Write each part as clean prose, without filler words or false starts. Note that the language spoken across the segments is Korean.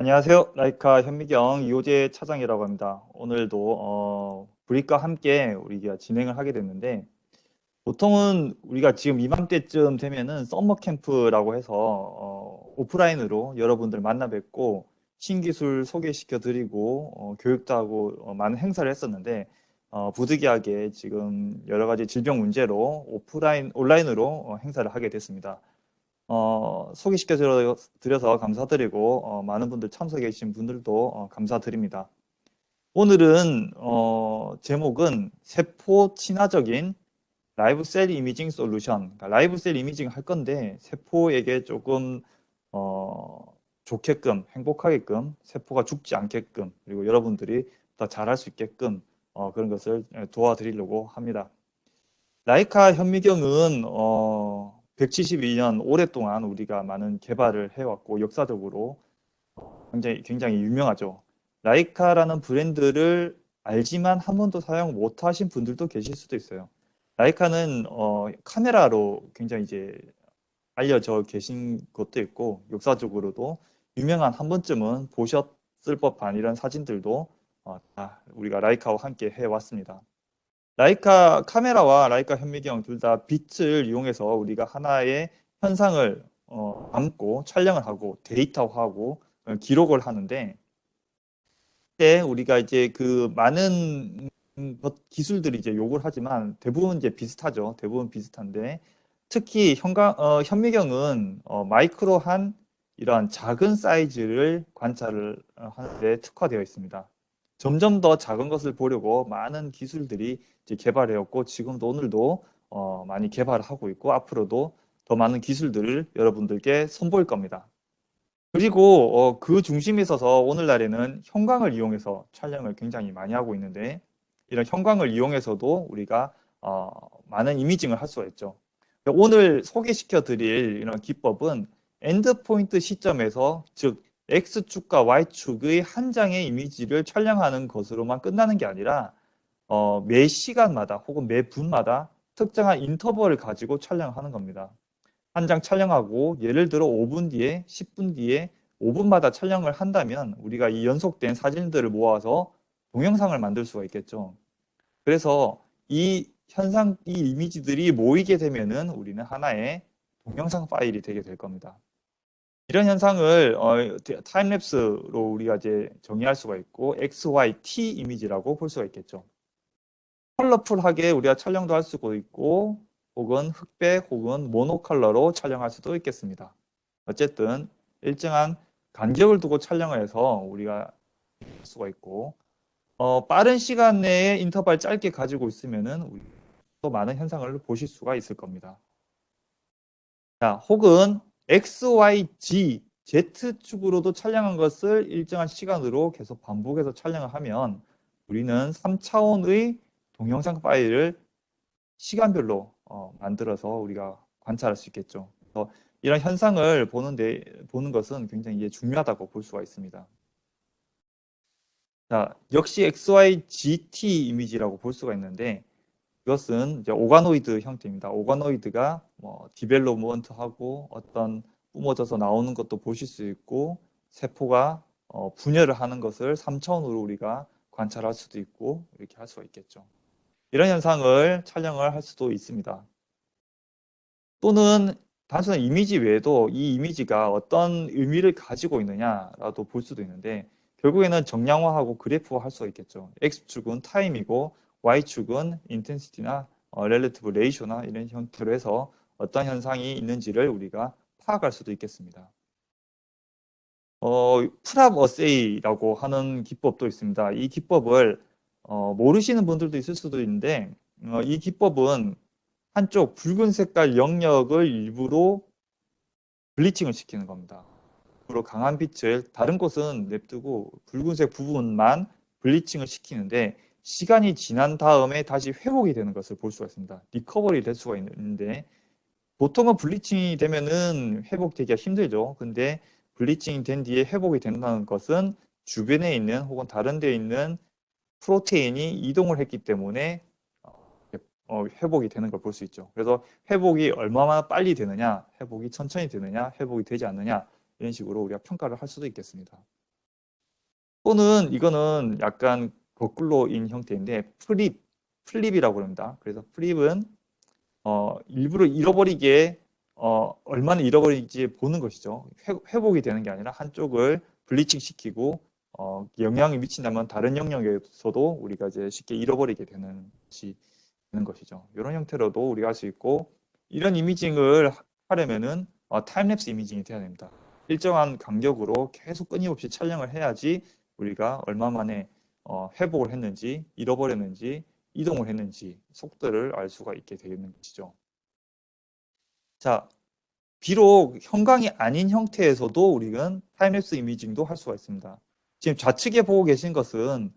안녕하세요. 라이카 현미경 이호재 차장이라고 합니다. 오늘도 브릭과 함께 우리가 진행을 하게 됐는데 보통은 우리가 지금 이맘때쯤 되면은 썸머 캠프라고 해서 오프라인으로 여러분들 만나 뵙고 신기술 소개시켜 드리고 교육도 하고 많은 행사를 했었는데 부득이하게 지금 여러 가지 질병 문제로 온라인으로 행사를 하게 됐습니다. 소개시켜 드려서 감사드리고 많은 분들 참석해 주신 분들도 감사드립니다. 오늘은 제목은 세포 친화적인 라이브 셀 이미징 솔루션, 그러니까 라이브 셀 이미징 할 건데 세포에게 조금 어, 좋게끔 행복하게끔 세포가 죽지 않게끔 그리고 여러분들이 더 잘할 수 있게끔 그런 것을 도와드리려고 합니다. 라이카 현미경은 172년 오랫동안 우리가 많은 개발을 해왔고 역사적으로 굉장히 유명하죠. 라이카라는 브랜드를 알지만 한 번도 사용 못 하신 분들도 계실 수도 있어요. 라이카는 카메라로 굉장히 이제 알려져 계신 것도 있고 역사적으로도 유명한 한 번쯤은 보셨을 법한 이런 사진들도 다 우리가 라이카와 함께 해왔습니다. 라이카 카메라와 라이카 현미경 둘 다 빛을 이용해서 우리가 하나의 현상을 담고 촬영을 하고 데이터화하고 기록을 하는데 그때 우리가 이제 그 많은 기술들이 이제 요구를 하지만 대부분 이제 비슷하죠. 대부분 비슷한데 특히 현미경은 마이크로한 이러한 작은 사이즈를 관찰을 하는데 특화되어 있습니다. 점점 더 작은 것을 보려고 많은 기술들이 이제 개발되었고 지금도 오늘도 많이 개발을 하고 있고 앞으로도 더 많은 기술들을 여러분들께 선보일 겁니다. 그리고 그 중심에 있어서 오늘날에는 형광을 이용해서 촬영을 굉장히 많이 하고 있는데 이런 형광을 이용해서도 우리가 많은 이미징을 할 수가 있죠. 오늘 소개시켜 드릴 이런 기법은 엔드포인트 시점에서 즉 X축과 Y축의 한 장의 이미지를 촬영하는 것으로만 끝나는 게 아니라 매 시간마다 혹은 매 분마다 특정한 인터벌을 가지고 촬영하는 겁니다. 한 장 촬영하고 예를 들어 5분 뒤에 10분 뒤에 5분마다 촬영을 한다면 우리가 이 연속된 사진들을 모아서 동영상을 만들 수가 있겠죠. 그래서 이 이미지들이 모이게 되면은 우리는 하나의 동영상 파일이 되게 될 겁니다. 이런 현상을 타임랩스로 우리가 이제 정의할 수가 있고 X, Y, T 이미지라고 볼 수가 있겠죠. 컬러풀하게 우리가 촬영도 할 수도 있고 혹은 흑백 혹은 모노컬러로 촬영할 수도 있겠습니다. 어쨌든 일정한 간격을 두고 촬영을 해서 우리가 할 수가 있고 빠른 시간 내에 인터벌 짧게 가지고 있으면은 우리 또 많은 현상을 보실 수가 있을 겁니다. 자, 혹은 X, Y, Z축으로도 촬영한 것을 일정한 시간으로 계속 반복해서 촬영을 하면 우리는 3차원의 동영상 파일을 시간별로 만들어서 우리가 관찰할 수 있겠죠. 그래서 이런 현상을 보는 것은 굉장히 중요하다고 볼 수가 있습니다. 자, 역시 XYGT 이미지라고 볼 수가 있는데 이것은 이제 오가노이드 형태입니다. 오가노이드가 뭐 디벨롭먼트하고 어떤 뿜어져서 나오는 것도 보실 수 있고 세포가 분열을 하는 것을 3차원으로 우리가 관찰할 수도 있고 이렇게 할 수가 있겠죠. 이런 현상을 촬영을 할 수도 있습니다. 또는 단순한 이미지 외에도 이 이미지가 어떤 의미를 가지고 있느냐라도 볼 수도 있는데 결국에는 정량화하고 그래프화 할 수가 있겠죠. X축은 타임이고 Y축은 인텐시티나 렐러티브 레이쇼나 이런 형태로 해서 어떤 현상이 있는지를 우리가 파악할 수도 있겠습니다. 프랍 어세이라고 하는 기법도 있습니다. 이 기법을 모르시는 분들도 있을 수도 있는데 이 기법은 한쪽 붉은 색깔 영역을 일부러 블리칭을 시키는 겁니다. 일부러 강한 빛을 다른 곳은 냅두고 붉은색 부분만 블리칭을 시키는데 시간이 지난 다음에 다시 회복이 되는 것을 볼 수가 있습니다. 리커버리 될 수가 있는데 보통은 블리칭이 되면은 회복되기가 힘들죠. 근데 블리칭이 된 뒤에 회복이 된다는 것은 주변에 있는 혹은 다른 데에 있는 프로테인이 이동을 했기 때문에 회복이 되는 걸 볼 수 있죠. 그래서 회복이 얼마나 빨리 되느냐, 회복이 천천히 되느냐, 회복이 되지 않느냐 이런 식으로 우리가 평가를 할 수도 있겠습니다. 또는 이거는 약간 거꾸로인 형태인데 플립이라고 합니다. 그래서 플립은 일부러 잃어버리게 얼마나 잃어버리는지 보는 것이죠. 회복이 되는 게 아니라 한쪽을 블리칭 시키고 영향이 미친다면 다른 영역에서도 우리가 이제 쉽게 잃어버리게 되는 것이 되는 것이죠. 이런 형태로도 우리가 할 수 있고 이런 이미징을 하려면은 타임랩스 이미징이 돼야 됩니다. 일정한 간격으로 계속 끊임없이 촬영을 해야지 우리가 얼마 만에 회복을 했는지 잃어버렸는지 이동을 했는지 속도를 알 수가 있게 되는 것이죠. 자, 비록 형광이 아닌 형태에서도 우리는 타임랩스 이미징도 할 수가 있습니다. 지금 좌측에 보고 계신 것은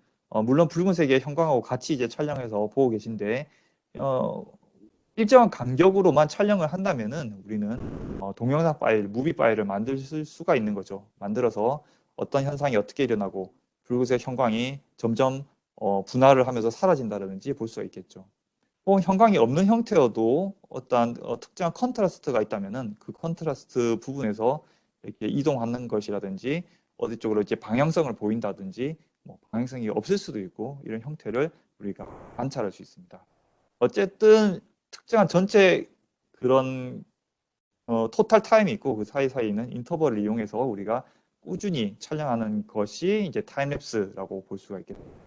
물론 붉은색의 형광하고 같이 이제 촬영해서 보고 계신데 어, 일정한 간격으로만 촬영을 한다면은 우리는 동영상 파일, 무비 파일을 만들 수가 있는 거죠. 만들어서 어떤 현상이 어떻게 일어나고 붉은색 형광이 점점 분할을 하면서 사라진다든지 볼 수가 있겠죠. 혹은 형광이 없는 형태여도 어떠한 특정한 컨트라스트가 있다면은 그 컨트라스트 부분에서 이렇게 이동하는 것이라든지 어디 쪽으로 이제 방향성을 보인다든지 뭐 방향성이 없을 수도 있고 이런 형태를 우리가 관찰할 수 있습니다. 어쨌든 특정한 전체 그런 토탈 타임이 있고 그 사이사이는 인터벌을 이용해서 우리가 꾸준히 촬영하는 것이 이제 타임랩스라고 볼 수가 있겠습니다.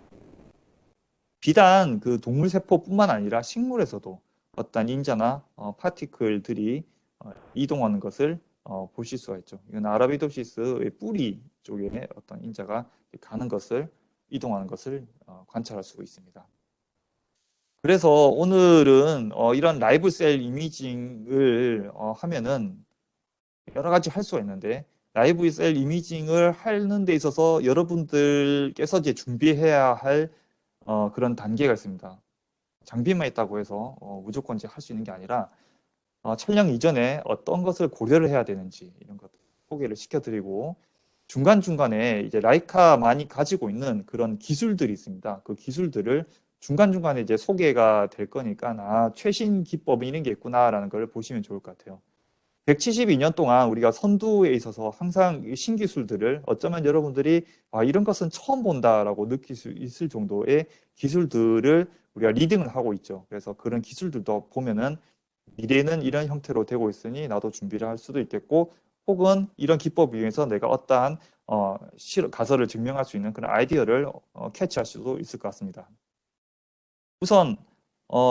비단 그 동물 세포뿐만 아니라 식물에서도 어떤 인자나 파티클들이 이동하는 것을 보실 수가 있죠. 이건 아라비도시스의 뿌리 쪽에 어떤 인자가 가는 것을 이동하는 것을 관찰할 수 있습니다. 그래서 오늘은 이런 라이브 셀 이미징을 하면은 여러 가지 할 수가 있는데 라이브 셀 이미징을 하는 데 있어서 여러분들께서 이제 준비해야 할 그런 단계가 있습니다. 장비만 있다고 해서 무조건 이제 할 수 있는 게 아니라 촬영 이전에 어떤 것을 고려를 해야 되는지 이런 것들 소개를 시켜드리고 중간중간에 이제 라이카만이 가지고 있는 그런 기술들이 있습니다. 그 기술들을 중간중간에 이제 소개가 될 거니까 최신 기법이 이런 게 있구나라는 걸 보시면 좋을 것 같아요. 172년 동안 우리가 선두에 있어서 항상 신기술들을 어쩌면 여러분들이 이런 것은 처음 본다라고 느낄 수 있을 정도의 기술들을 우리가 리딩을 하고 있죠. 그래서 그런 기술들도 보면은 미래는 이런 형태로 되고 있으니 나도 준비를 할 수도 있겠고 혹은 이런 기법을 이용해서 내가 어떠한 가설을 증명할 수 있는 그런 아이디어를 캐치할 수도 있을 것 같습니다. 우선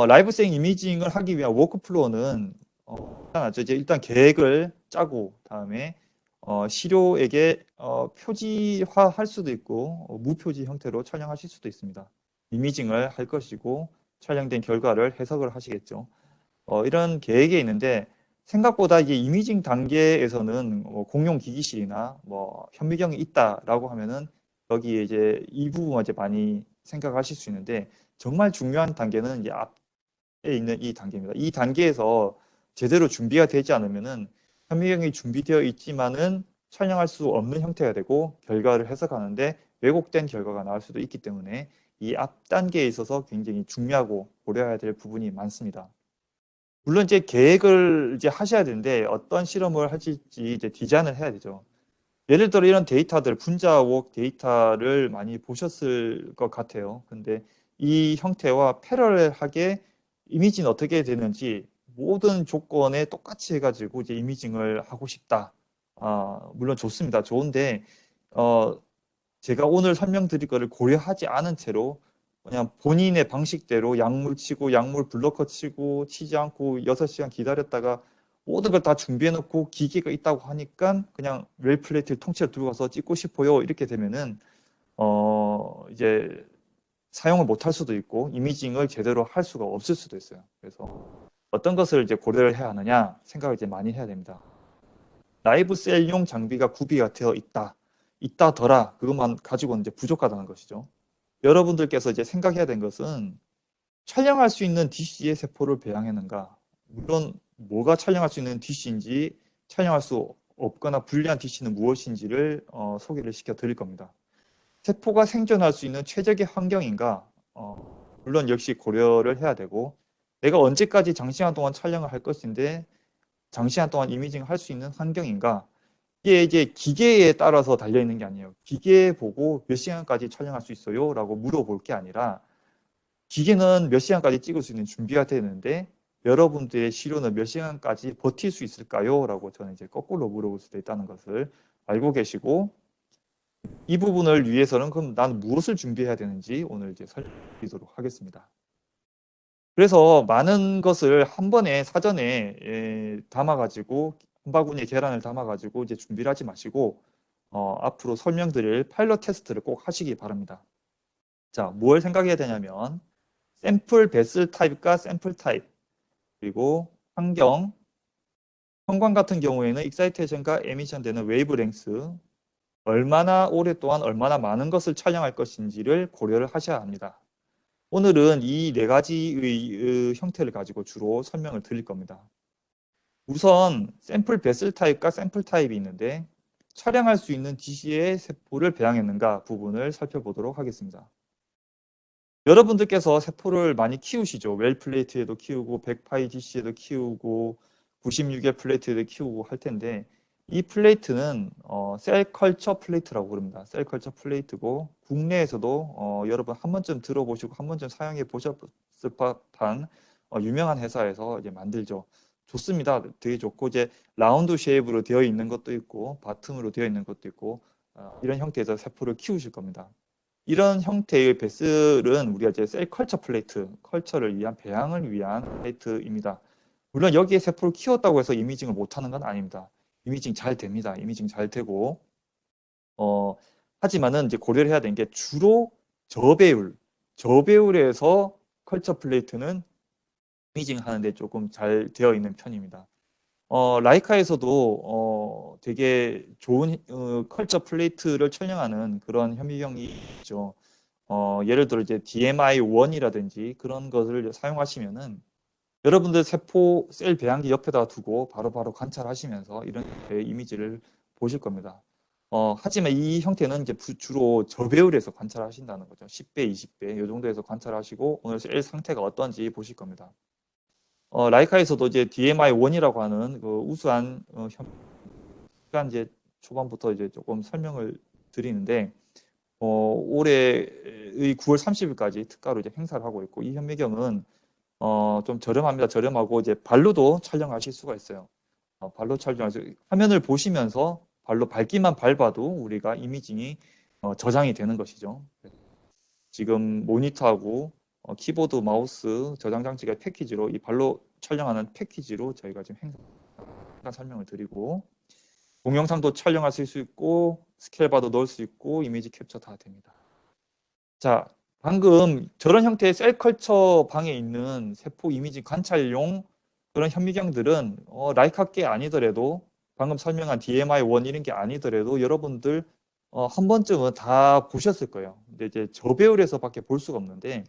라이브생 이미징을 하기 위한 워크플로우는 간단하죠. 이제 일단 계획을 짜고 다음에 시료에게 표지화할 수도 있고 무표지 형태로 촬영하실 수도 있습니다. 이미징을 할 것이고 촬영된 결과를 해석을 하시겠죠. 이런 계획이 있는데 생각보다 이게 이미징 단계에서는 공용 기기실이나 뭐 현미경이 있다라고 하면은 여기에 이제 이 부분만 이제 많이 생각하실 수 있는데 정말 중요한 단계는 이제 앞에 있는 이 단계입니다. 이 단계에서 제대로 준비가 되지 않으면은 현미경이 준비되어 있지만은 촬영할 수 없는 형태가 되고 결과를 해석하는데 왜곡된 결과가 나올 수도 있기 때문에 이 앞 단계에 있어서 굉장히 중요하고 고려해야 될 부분이 많습니다. 물론 이제 계획을 이제 하셔야 되는데 어떤 실험을 하실지 이제 디자인을 해야 되죠. 예를 들어 이런 데이터들, 분자옥 데이터를 많이 보셨을 것 같아요. 근데 이 형태와 패러렐하게 이미징 어떻게 되는지 모든 조건에 똑같이 해가지고 이제 이미징을 하고 싶다. 물론 좋습니다. 좋은데 제가 오늘 설명드릴 거를 고려하지 않은 채로 그냥 본인의 방식대로 약물 치고 약물 블러커 치고 치지 않고 6시간 기다렸다가 모든 걸 다 준비해 놓고 기계가 있다고 하니까 그냥 웰 플레이트를 통째로 들고 가서 찍고 싶어요. 이렇게 되면은 이제 사용을 못 할 수도 있고 이미징을 제대로 할 수가 없을 수도 있어요. 그래서 어떤 것을 이제 고려를 해야 하느냐 생각을 이제 많이 해야 됩니다. 라이브 셀용 장비가 구비가 되어 있다더라. 그것만 가지고는 이제 부족하다는 것이죠. 여러분들께서 이제 생각해야 된 것은 촬영할 수 있는 DC의 세포를 배양했는가? 물론 뭐가 촬영할 수 있는 DC인지 촬영할 수 없거나 불리한 DC는 무엇인지를 소개를 시켜 드릴 겁니다. 세포가 생존할 수 있는 최적의 환경인가? 물론 역시 고려를 해야 되고 내가 언제까지 장시간 동안 촬영을 할 것인데 장시간 동안 이미징을 할 수 있는 환경인가? 이게 이제 기계에 따라서 달려 있는 게 아니에요. 기계 보고 몇 시간까지 촬영할 수 있어요? 라고 물어볼 게 아니라 기계는 몇 시간까지 찍을 수 있는 준비가 되는데 여러분들의 시료는 몇 시간까지 버틸 수 있을까요? 라고 저는 이제 거꾸로 물어볼 수도 있다는 것을 알고 계시고 이 부분을 위해서는 그럼 나는 무엇을 준비해야 되는지 오늘 이제 설명드리도록 하겠습니다. 그래서 많은 것을 한 번에 사전에 담아가지고 한 바구니에 계란을 담아가지고 이제 준비를 하지 마시고 앞으로 설명드릴 파일럿 테스트를 꼭 하시기 바랍니다. 자, 뭘 생각해야 되냐면 샘플 베슬 타입과 샘플 타입 그리고 환경, 형광 같은 경우에는 익사이테이션과 에미션 되는 웨이브랭스 얼마나 오랫동안 얼마나 많은 것을 촬영할 것인지를 고려를 하셔야 합니다. 오늘은 이 네 가지의 형태를 가지고 주로 설명을 드릴 겁니다. 우선 샘플 베슬 타입과 샘플 타입이 있는데 촬영할 수 있는 DC의 세포를 배양했는가 부분을 살펴보도록 하겠습니다. 여러분들께서 세포를 많이 키우시죠. 웰 플레이트에도 키우고 100파이 DC에도 키우고 96의 플레이트에도 키우고 할 텐데 이 플레이트는 셀 컬처 플레이트라고 부릅니다. 셀 컬처 플레이트고 국내에서도 여러분 한 번쯤 들어보시고 한 번쯤 사용해 보셨을 법한 유명한 회사에서 이제 만들죠. 좋습니다. 되게 좋고 이제 라운드 쉐입으로 되어 있는 것도 있고 바텀으로 되어 있는 것도 있고 이런 형태에서 세포를 키우실 겁니다. 이런 형태의 베슬은 우리가 이제 셀 컬처 플레이트, 컬처를 위한 배양을 위한 플레이트입니다. 물론 여기에 세포를 키웠다고 해서 이미징을 못하는 건 아닙니다. 이미징 잘 됩니다. 이미징 잘 되고 하지만은 이제 고려를 해야 되는 게 주로 저배율에서 컬처 플레이트는 이미징 하는데 조금 잘 되어 있는 편입니다. 라이카에서도 되게 좋은 컬처 플레이트를 촬영하는 그런 현미경이 있죠. 예를 들어 이제 DMI1이라든지 그런 것을 사용하시면은 여러분들 세포 셀 배양기 옆에다 두고 바로바로 관찰하시면서 이런 이미지를 보실 겁니다. 하지만 이 형태는 이제 주로 저배율에서 관찰하신다는 거죠. 10배, 20배 이 정도에서 관찰하시고 오늘 셀 상태가 어떤지 보실 겁니다. 라이카에서도 이제 DMI1이라고 하는 그 우수한 시간 이제 초반부터 이제 조금 설명을 드리는데 올해의 9월 30일까지 특가로 이제 행사를 하고 있고 이 현미경은 좀 저렴합니다. 저렴하고 이제 발로도 촬영하실 수가 있어요. 발로 촬영하셔 화면을 보시면서 발로 밟기만 밟아도 우리가 이미징이 저장이 되는 것이죠. 지금 모니터하고 키보드, 마우스 저장 장치가 패키지로 이 발로 촬영하는 패키지로 저희가 지금 행사 설명을 드리고 동영상도 촬영하실 수 있고 스케일바도 넣을 수 있고 이미지 캡처 다 됩니다. 자, 방금 저런 형태의 셀컬처 방에 있는 세포 이미지 관찰용 그런 현미경들은 라이카께 아니더라도 방금 설명한 DMI1 이런 게 아니더라도 여러분들 한 번쯤은 다 보셨을 거예요. 근데 이제 저배율에서밖에 볼 수가 없는데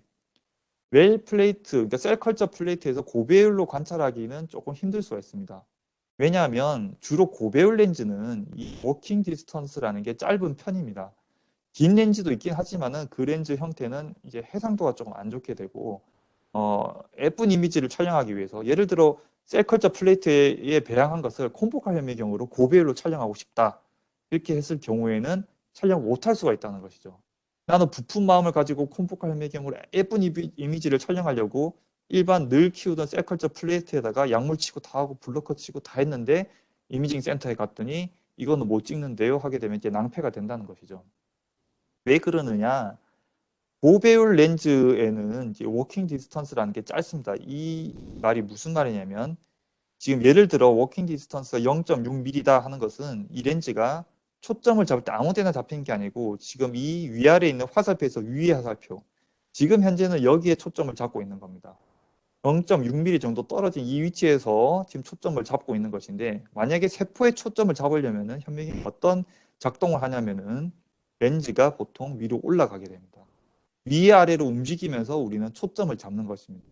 웰 플레이트, 그러니까 셀컬처 플레이트에서 고배율로 관찰하기는 조금 힘들 수가 있습니다. 왜냐하면 주로 고배율 렌즈는 이 워킹 디스턴스라는 게 짧은 편입니다. 긴 렌즈도 있긴 하지만은 그 렌즈 형태는 이제 해상도가 조금 안 좋게 되고 예쁜 이미지를 촬영하기 위해서 예를 들어 셀컬처 플레이트에 배양한 것을 콤포칼 현미경으로 고배율로 촬영하고 싶다 이렇게 했을 경우에는 촬영 못할 수가 있다는 것이죠. 나는 부푼 마음을 가지고 콤포칼 현미경으로 예쁜 이미지를 촬영하려고 일반 늘 키우던 셀컬처 플레이트에다가 약물 치고 다 하고 블러커 치고 다 했는데 이미징 센터에 갔더니 이거는 못 찍는데요 하게 되면 이제 낭패가 된다는 것이죠. 왜 그러느냐? 고배율 렌즈에는 이제 워킹 디스턴스라는 게 짧습니다. 이 말이 무슨 말이냐면 지금 예를 들어 워킹 디스턴스가 0.6mm다 하는 것은 이 렌즈가 초점을 잡을 때 아무 데나 잡히는 게 아니고 지금 이 위아래에 있는 화살표에서 위의 화살표 지금 현재는 여기에 초점을 잡고 있는 겁니다. 0.6mm 정도 떨어진 이 위치에서 지금 초점을 잡고 있는 것인데 만약에 세포의 초점을 잡으려면은 현미경이 어떤 작동을 하냐면은 렌즈가 보통 위로 올라가게 됩니다. 위아래로 움직이면서 우리는 초점을 잡는 것입니다.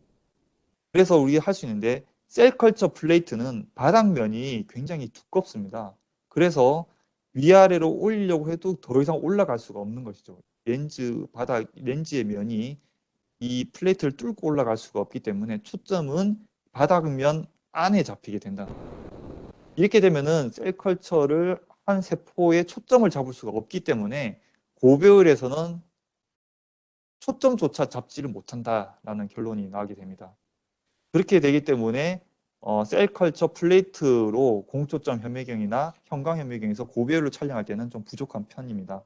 그래서 우리가 할 수 있는데 셀컬처 플레이트는 바닥면이 굉장히 두껍습니다. 그래서 위아래로 올리려고 해도 더 이상 올라갈 수가 없는 것이죠. 렌즈의 면이 이 플레이트를 뚫고 올라갈 수가 없기 때문에 초점은 바닥면 안에 잡히게 된다. 이렇게 되면은 셀컬처를 한 세포에 초점을 잡을 수가 없기 때문에 고배율에서는 초점조차 잡지를 못한다라는 결론이 나오게 됩니다. 그렇게 되기 때문에 셀컬처 플레이트로 공초점 현미경이나 형광 현미경에서 고배율로 촬영할 때는 좀 부족한 편입니다.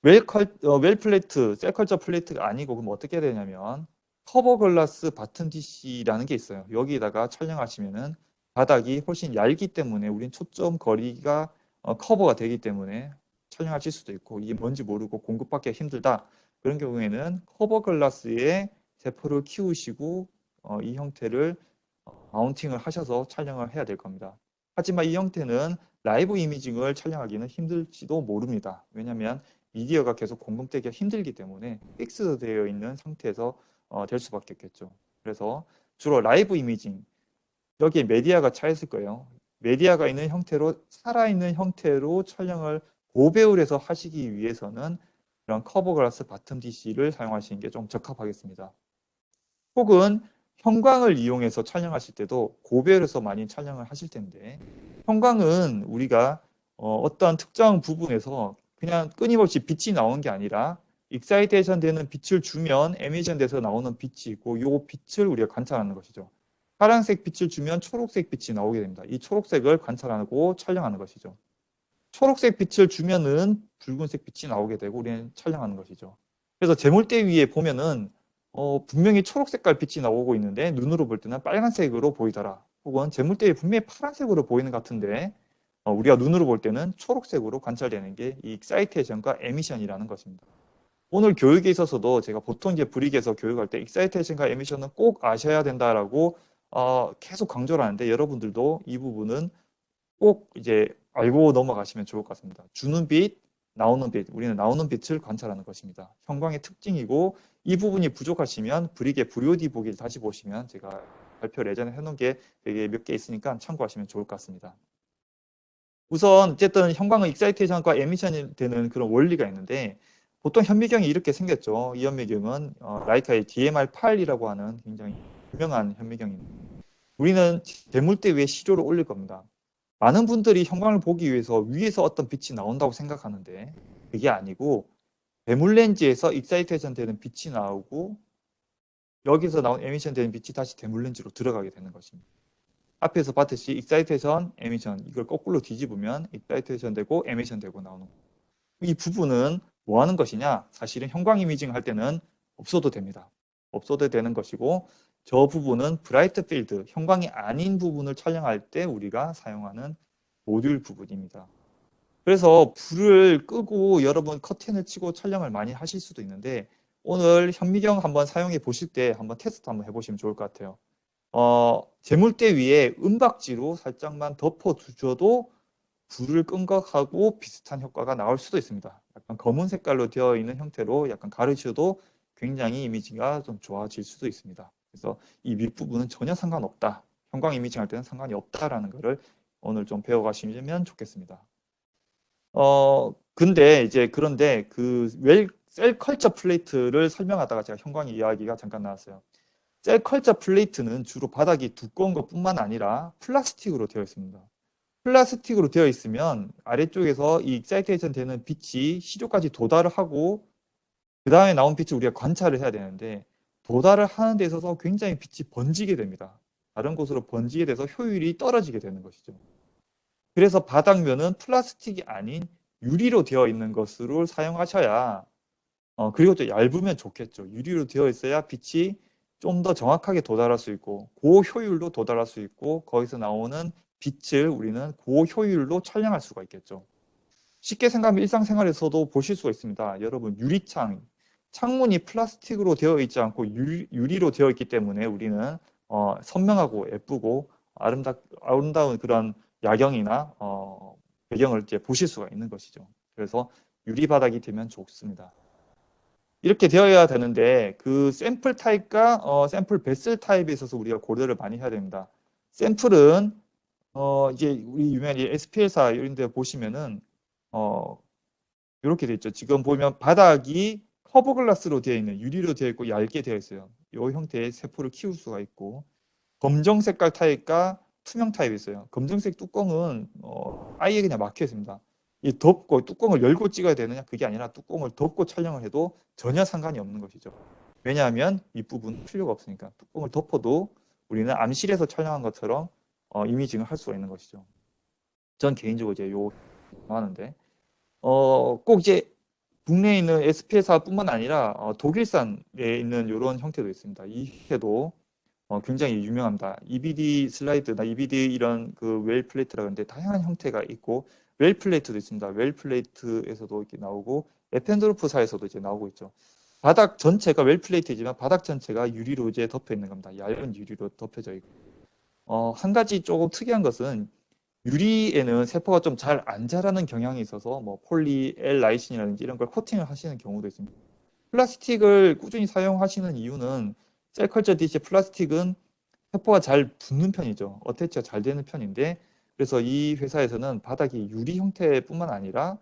웰 플레이트, 셀컬처 플레이트가 아니고 그럼 어떻게 해야 되냐면 커버 글라스 바튼 DC라는 게 있어요. 여기다가 촬영하시면은 바닥이 훨씬 얇기 때문에 우린 초점 거리가 커버가 되기 때문에 촬영하실 수도 있고 이게 뭔지 모르고 공급받기가 힘들다. 그런 경우에는 커버 글라스에 세포를 키우시고 이 형태를 마운팅을 하셔서 촬영을 해야 될 겁니다. 하지만 이 형태는 라이브 이미징을 촬영하기는 힘들지도 모릅니다. 왜냐하면 미디어가 계속 공급되기가 힘들기 때문에 픽스드 되어 있는 상태에서 될 수밖에 없겠죠. 그래서 주로 라이브 이미징, 여기에 메디아가 차 있을 거예요. 메디아가 있는 형태로 살아있는 형태로 촬영을 고배율에서 하시기 위해서는 이런 커버 글라스 바텀 DC를 사용하시는 게 좀 적합하겠습니다. 혹은 형광을 이용해서 촬영하실 때도 고배율에서 많이 촬영을 하실 텐데 형광은 우리가 어떠한 특정 부분에서 그냥 끊임없이 빛이 나오는 게 아니라 익사이테이션 되는 빛을 주면 에미션 돼서 나오는 빛이 있고 이 빛을 우리가 관찰하는 것이죠. 파란색 빛을 주면 초록색 빛이 나오게 됩니다. 이 초록색을 관찰하고 촬영하는 것이죠. 초록색 빛을 주면은 붉은색 빛이 나오게 되고 우리는 촬영하는 것이죠. 그래서 재물대 위에 보면은 분명히 초록 색깔 빛이 나오고 있는데 눈으로 볼 때는 빨간색으로 보이더라. 혹은 재물대에 분명히 파란색으로 보이는 것 같은데 우리가 눈으로 볼 때는 초록색으로 관찰되는 게 이 익사이테이션과 에미션이라는 것입니다. 오늘 교육에 있어서도 제가 보통 이제 브릭에서 교육할 때 익사이테이션과 에미션은 꼭 아셔야 된다라고 계속 강조를 하는데 여러분들도 이 부분은 꼭 이제 알고 넘어가시면 좋을 것 같습니다. 주는 빛, 나오는 빛, 우리는 나오는 빛을 관찰하는 것입니다. 형광의 특징이고 이 부분이 부족하시면 브릭의 VOD 보기를 다시 보시면 제가 발표를 예전에 해놓은 게 되게 몇 개 있으니까 참고하시면 좋을 것 같습니다. 우선 어쨌든 형광은 익사이테이션과 에미션이 되는 그런 원리가 있는데 보통 현미경이 이렇게 생겼죠. 이 현미경은 라이카의 DMR8이라고 하는 굉장히 유명한 현미경입니다. 우리는 대물대 위에 시료를 올릴 겁니다. 많은 분들이 형광을 보기 위해서 위에서 어떤 빛이 나온다고 생각하는데 그게 아니고 배물 렌즈에서 익사이테이션 되는 빛이 나오고 여기서 나온 에미션 되는 빛이 다시 대물 렌즈로 들어가게 되는 것입니다. 앞에서 봤듯이 익사이테이션, 에미션 이걸 거꾸로 뒤집으면 익사이테이션 되고 에미션 되고 나오는 거예요. 이 부분은 뭐 하는 것이냐? 사실은 형광 이미징 할 때는 없어도 됩니다. 없어도 되는 것이고 저 부분은 브라이트 필드, 형광이 아닌 부분을 촬영할 때 우리가 사용하는 모듈 부분입니다. 그래서 불을 끄고 여러분 커튼을 치고 촬영을 많이 하실 수도 있는데 오늘 현미경 한번 사용해 보실 때 한번 테스트 한번 해보시면 좋을 것 같아요. 재물대 위에 은박지로 살짝만 덮어 주셔도 불을 끈 것하고 비슷한 효과가 나올 수도 있습니다. 약간 검은 색깔로 되어 있는 형태로 약간 가르쳐도 굉장히 이미지가 좀 좋아질 수도 있습니다. 그래서 이 윗부분은 전혀 상관없다. 형광 이미징 할 때는 상관이 없다라는 것을 오늘 좀 배워가시면 좋겠습니다. 근데 이제 그런데 셀 컬처 플레이트를 설명하다가 제가 형광 이야기가 잠깐 나왔어요. 셀 컬처 플레이트는 주로 바닥이 두꺼운 것뿐만 아니라 플라스틱으로 되어 있습니다. 플라스틱으로 되어 있으면 아래쪽에서 이 익사이테이션 되는 빛이 시료까지 도달을 하고 그 다음에 나온 빛을 우리가 관찰을 해야 되는데 도달을 하는 데 있어서 굉장히 빛이 번지게 됩니다. 다른 곳으로 번지게 돼서 효율이 떨어지게 되는 것이죠. 그래서 바닥면은 플라스틱이 아닌 유리로 되어 있는 것으로 사용하셔야 그리고 또 얇으면 좋겠죠. 유리로 되어 있어야 빛이 좀 더 정확하게 도달할 수 있고 고효율로 도달할 수 있고 거기서 나오는 빛을 우리는 고효율로 촬영할 수가 있겠죠. 쉽게 생각하면 일상생활에서도 보실 수가 있습니다. 여러분 유리창, 창문이 플라스틱으로 되어 있지 않고 유리로 되어 있기 때문에 우리는 선명하고 예쁘고 아름다운 그런 야경이나 배경을 이제 보실 수가 있는 것이죠. 그래서 유리 바닥이 되면 좋습니다. 이렇게 되어야 되는데 그 샘플 타입과 샘플 베슬 타입에 있어서 우리가 고려를 많이 해야 됩니다. 샘플은 이제 우리 유명한 SPL사 이런 데 보시면은 이렇게 되어 있죠. 지금 보면 바닥이 커버 글라스로 되어 있는 유리로 되어 있고 얇게 되어 있어요. 이 형태의 세포를 키울 수가 있고 검정 색깔 타입과 투명 타입이 있어요. 검정색 뚜껑은 아예 그냥 막혀 있습니다. 이 덮고 뚜껑을 열고 찍어야 되느냐? 그게 아니라 뚜껑을 덮고 촬영을 해도 전혀 상관이 없는 것이죠. 왜냐하면 윗부분 필요가 없으니까 뚜껑을 덮어도 우리는 암실에서 촬영한 것처럼 이미징을 할 수가 있는 것이죠. 전 개인적으로 이제 요 하는데 꼭 이제 국내에 있는 SP사뿐만 아니라 독일산에 있는 이런 형태도 있습니다. 이 형태도 굉장히 유명합니다. EBD 슬라이드나 EBD 이런 그 웰 플레이트라고 하는데 다양한 형태가 있고 웰 플레이트도 있습니다. 웰 플레이트에서도 이렇게 나오고 에펜도르프사에서도 이제 나오고 있죠. 바닥 전체가 웰 플레이트이지만 바닥 전체가 유리로 이제 덮여 있는 겁니다. 얇은 유리로 덮여져 있고 한 가지 조금 특이한 것은 유리에는 세포가 좀 잘 안 자라는 경향이 있어서 뭐 폴리 L 라이신이라든지 이런 걸 코팅을 하시는 경우도 있습니다. 플라스틱을 꾸준히 사용하시는 이유는 셀컬처 디시 플라스틱은 세포가 잘 붙는 편이죠. 어태치가 잘 되는 편인데 그래서 이 회사에서는 바닥이 유리 형태뿐만 아니라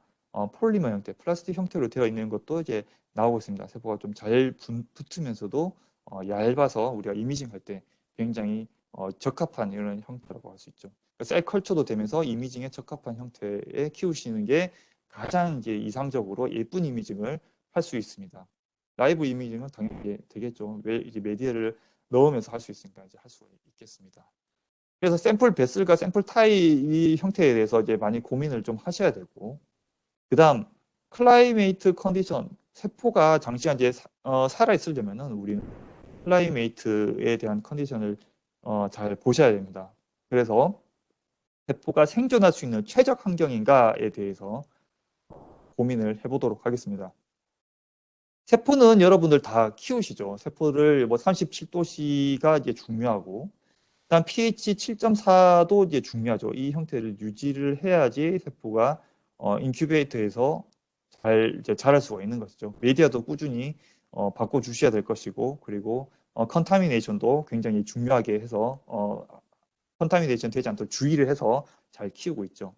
폴리머 형태, 플라스틱 형태로 되어 있는 것도 이제 나오고 있습니다. 세포가 좀 잘 붙으면서도 얇아서 우리가 이미징 할 때 굉장히 적합한 이런 형태라고 할 수 있죠. 셀 컬처도 되면서 이미징에 적합한 형태에 키우시는 게 가장 이제 이상적으로 예쁜 이미징을 할 수 있습니다. 라이브 이미징은 당연히 되겠죠. 왜 이제 메디어를 넣으면서 할 수 있으니까 이제 할 수 있겠습니다. 그래서 샘플 배슬과 샘플 타입 형태에 대해서 이제 많이 고민을 좀 하셔야 되고, 그다음 클라이메이트 컨디션 세포가 장시간 이제 살아 있으려면은 우리는 클라이메이트에 대한 컨디션을 잘 보셔야 됩니다. 그래서 세포가 생존할 수 있는 최적 환경인가에 대해서 고민을 해보도록 하겠습니다. 세포는 여러분들 다 키우시죠. 세포를 뭐 37도씨가 이제 중요하고, 일단 pH 7.4도 이제 중요하죠. 이 형태를 유지를 해야지 세포가 인큐베이터에서 잘 이제 자랄 수가 있는 것이죠. 메디아도 꾸준히 바꿔 주셔야 될 것이고, 그리고 컨타미네이션도 굉장히 중요하게 해서 컨타미네이션 되지 않도록 주의를 해서 잘 키우고 있죠.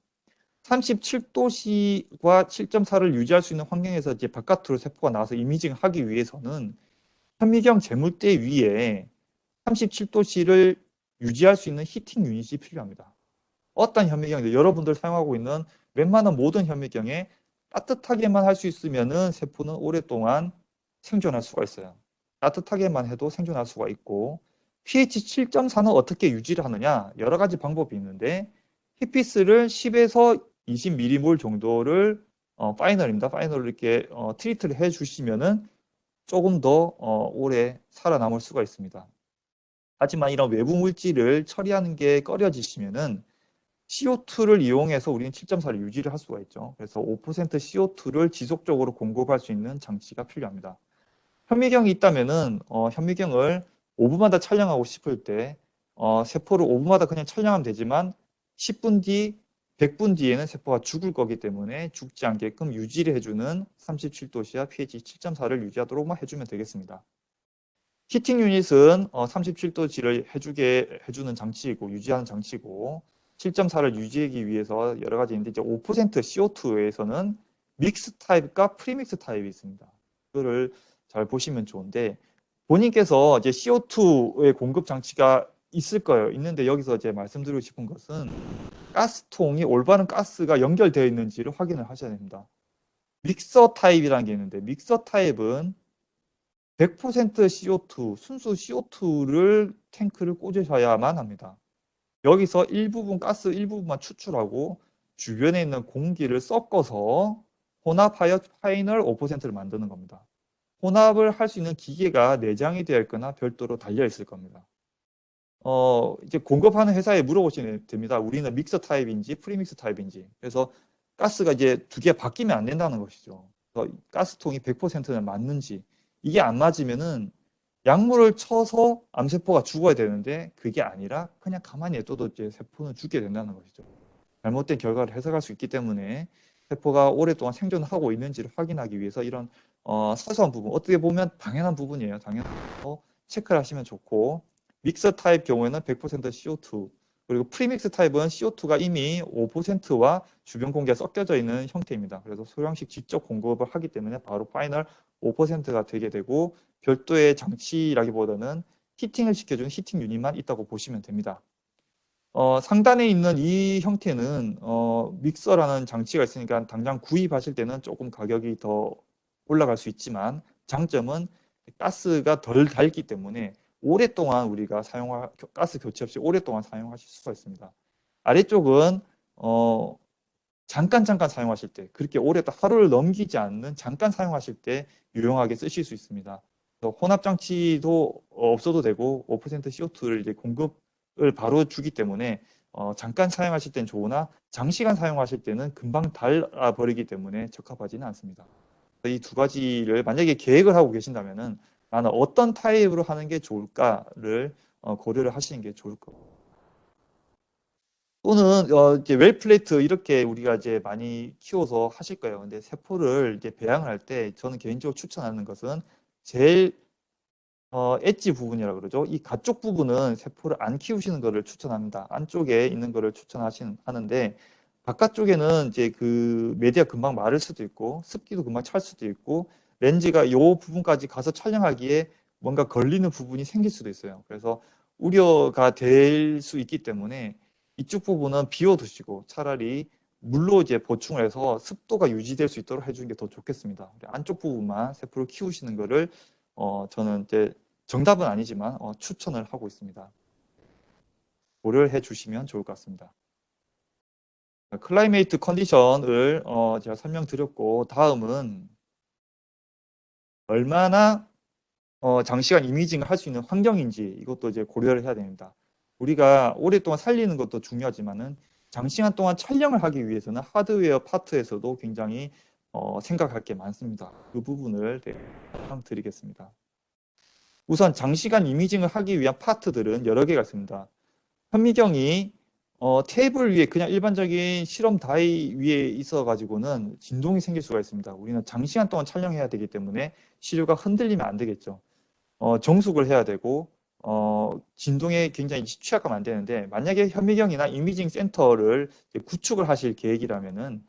37도씨과 7.4를 유지할 수 있는 환경에서 이제 바깥으로 세포가 나와서 이미징 하기 위해서는 현미경 재물대 위에 37도씨를 유지할 수 있는 히팅 유닛이 필요합니다. 어떤 현미경인데 여러분들 사용하고 있는 웬만한 모든 현미경에 따뜻하게만 할 수 있으면은 세포는 오랫동안 생존할 수가 있어요. 따뜻하게만 해도 생존할 수가 있고 pH 7.4는 어떻게 유지를 하느냐? 여러 가지 방법이 있는데 히피스를 10에서 20m몰 정도를 파이널입니다. 파이널로 이렇게 트리트를 해 주시면은 조금 더 오래 살아남을 수가 있습니다. 하지만 이런 외부 물질을 처리하는 게 꺼려지시면은 CO2를 이용해서 우리는 7.4를 유지를 할 수가 있죠. 그래서 5% CO2를 지속적으로 공급할 수 있는 장치가 필요합니다. 현미경이 있다면은 현미경을 5분마다 촬영하고 싶을 때 세포를 5분마다 그냥 촬영하면 되지만 10분 뒤, 100분 뒤에는 세포가 죽을 거기 때문에 죽지 않게끔 유지를 해주는 37도씨와 pH 7.4를 유지하도록만 해주면 되겠습니다. 히팅 유닛은 37도씨를 해주는 장치이고 유지하는 장치고 7.4를 유지하기 위해서 여러 가지 있는데 이제 5% CO2에서는 믹스 타입과 프리믹스 타입이 있습니다. 이거를 잘 보시면 좋은데 본인께서 이제 CO2의 공급 장치가 있을 거예요. 있는데 여기서 이제 말씀드리고 싶은 것은 가스통이 올바른 가스가 연결되어 있는지를 확인을 하셔야 됩니다. 믹서 타입이라는 게 있는데 믹서 타입은 100% CO2, 순수 CO2를 탱크를 꽂으셔야만 합니다. 여기서 일부분 가스 일부분만 추출하고 주변에 있는 공기를 섞어서 혼합하여 파이널 5%를 만드는 겁니다. 혼합을 할 수 있는 기계가 내장이 되어 있거나 별도로 달려 있을 겁니다. 이제 공급하는 회사에 물어보시면 됩니다. 우리는 믹서 타입인지 프리믹스 타입인지. 그래서 가스가 이제 두 개 바뀌면 안 된다는 것이죠. 그래서 가스통이 100%는 맞는지. 이게 안 맞으면은 약물을 쳐서 암세포가 죽어야 되는데 그게 아니라 그냥 가만히 냅둬도 이제 세포는 죽게 된다는 것이죠. 잘못된 결과를 해석할 수 있기 때문에 세포가 오랫동안 생존하고 있는지를 확인하기 위해서 이런 사소한 부분, 어떻게 보면 당연한 부분이에요. 당연한 거 체크를 하시면 좋고 믹서 타입 경우에는 100% CO2 그리고 프리믹스 타입은 CO2가 이미 5%와 주변 공기가 섞여져 있는 형태입니다. 그래서 소량씩 직접 공급을 하기 때문에 바로 파이널 5%가 되게 되고 별도의 장치라기보다는 히팅을 시켜주는 히팅 유닛만 있다고 보시면 됩니다. 상단에 있는 이 형태는 믹서라는 장치가 있으니까 당장 구입하실 때는 조금 가격이 더 올라갈 수 있지만 장점은 가스가 덜 닳기 때문에 오랫동안 우리가 가스 교체 없이 오랫동안 사용하실 수가 있습니다. 아래쪽은 잠깐 사용하실 때 그렇게 오래 하루를 넘기지 않는 잠깐 사용하실 때 유용하게 쓰실 수 있습니다. 혼합 장치도 없어도 되고 5% CO2를 이제 공급을 바로 주기 때문에 잠깐 사용하실 땐 좋으나 장시간 사용하실 때는 금방 닳아 버리기 때문에 적합하지는 않습니다. 이 두 가지를 만약에 계획을 하고 계신다면은 나는 어떤 타입으로 하는 게 좋을까를 고려를 하시는 게 좋을 겁니다. 또는 이제 웰 플레이트 이렇게 우리가 이제 많이 키워서 하실 거예요. 근데 세포를 이제 배양을 할 때 저는 개인적으로 추천하는 것은 제일 엣지 부분이라 그러죠. 이 가쪽 부분은 세포를 안 키우시는 것을 추천합니다. 안쪽에 있는 것을 하는데 바깥쪽에는 이제 그 메디아 금방 마를 수도 있고 습기도 금방 찰 수도 있고 렌즈가 이 부분까지 가서 촬영하기에 뭔가 걸리는 부분이 생길 수도 있어요. 그래서 우려가 될 수 있기 때문에 이쪽 부분은 비워두시고 차라리 물로 이제 보충을 해서 습도가 유지될 수 있도록 해주는 게 더 좋겠습니다. 안쪽 부분만 세포를 키우시는 거를 저는 이제 정답은 아니지만 추천을 하고 있습니다. 고려를 해주시면 좋을 것 같습니다. 클라이메이트 컨디션을 제가 설명드렸고 다음은 얼마나 장시간 이미징을 할 수 있는 환경인지 이것도 이제 고려를 해야 됩니다. 우리가 오랫동안 살리는 것도 중요하지만은 장시간 동안 촬영을 하기 위해서는 하드웨어 파트에서도 굉장히 생각할 게 많습니다. 그 부분을 설명드리겠습니다. 우선 장시간 이미징을 하기 위한 파트들은 여러 개가 있습니다. 현미경이 테이블 위에 그냥 일반적인 실험 다이 위에 있어 가지고는 진동이 생길 수가 있습니다. 우리는 장시간 동안 촬영해야 되기 때문에 시료가 흔들리면 안 되겠죠. 정숙을 해야 되고 진동에 굉장히 취약하면 안 되는데 만약에 현미경이나 이미징 센터를 구축을 하실 계획이라면은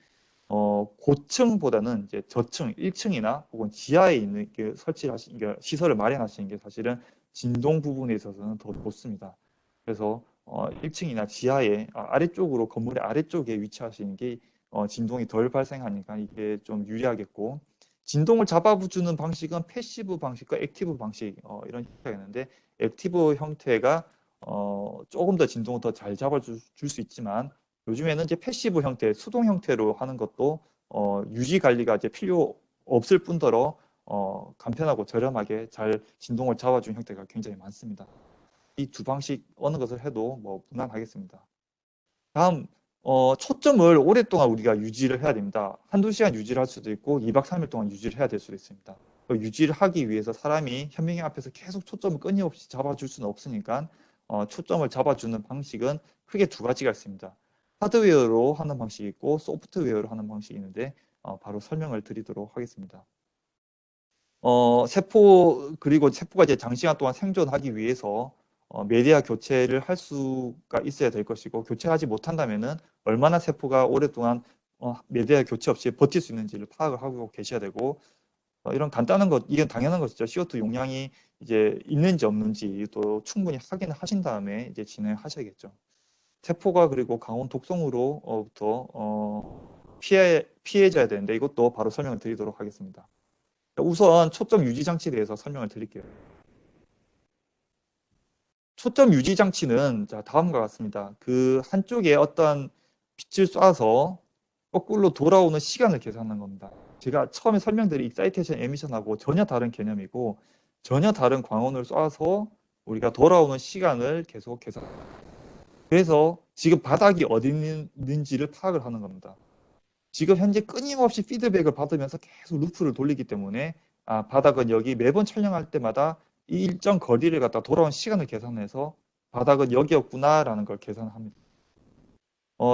고층보다는 이제 저층 1층이나 혹은 지하에 있는 그 설치를 하시는 게 시설을 마련하시는 게 사실은 진동 부분에 있어서는 더 좋습니다. 그래서 1층이나 지하에 아래쪽으로 건물의 아래쪽에 위치하시는 게 진동이 덜 발생하니까 이게 좀 유리하겠고 진동을 잡아주는 방식은 패시브 방식과 액티브 방식 이런 형태가 있는데 액티브 형태가 조금 더 진동을 더 잘 잡아줄 수 있지만 요즘에는 이제 패시브 형태, 수동 형태로 하는 것도 유지 관리가 이제 필요 없을 뿐더러 간편하고 저렴하게 잘 진동을 잡아주는 형태가 굉장히 많습니다. 이 두 방식 어느 것을 해도 뭐 무난하겠습니다. 다음 초점을 오랫동안 우리가 유지를 해야 됩니다. 한두 시간 유지를 할 수도 있고 2박 3일 동안 유지를 해야 될 수도 있습니다. 유지를 하기 위해서 사람이 현미경 앞에서 계속 초점을 끊임없이 잡아줄 수는 없으니까 초점을 잡아주는 방식은 크게 두 가지가 있습니다. 하드웨어로 하는 방식이 있고 소프트웨어로 하는 방식이 있는데 바로 설명을 드리도록 하겠습니다. 그리고 세포가 이제 장시간 동안 생존하기 위해서 메디아 교체를 할 수가 있어야 될 것이고 교체하지 못한다면은 얼마나 세포가 오랫동안 메디아 교체 없이 버틸 수 있는지를 파악을 하고 계셔야 되고 이런 간단한 것 이건 당연한 것이죠. CO2 용량이 이제 있는지 없는지 또 충분히 확인을 하신 다음에 이제 진행하셔야겠죠. 세포가 그리고 강원 독성으로부터 피해져야 되는데 이것도 바로 설명을 드리도록 하겠습니다. 우선 초점 유지 장치에 대해서 설명을 드릴게요. 초점 유지 장치는 자, 다음과 같습니다. 그 한쪽에 어떤 빛을 쏴서 거꾸로 돌아오는 시간을 계산하는 겁니다. 제가 처음에 설명드린 익사이테이션 에미션하고 전혀 다른 개념이고 전혀 다른 광원을 쏴서 우리가 돌아오는 시간을 계속 계산합니다. 그래서 지금 바닥이 어디 있는지를 파악을 하는 겁니다. 지금 현재 끊임없이 피드백을 받으면서 계속 루프를 돌리기 때문에 바닥은 여기 매번 촬영할 때마다 이 일정 거리를 갖다 돌아온 시간을 계산해서 바닥은 여기였구나라는 걸 계산합니다.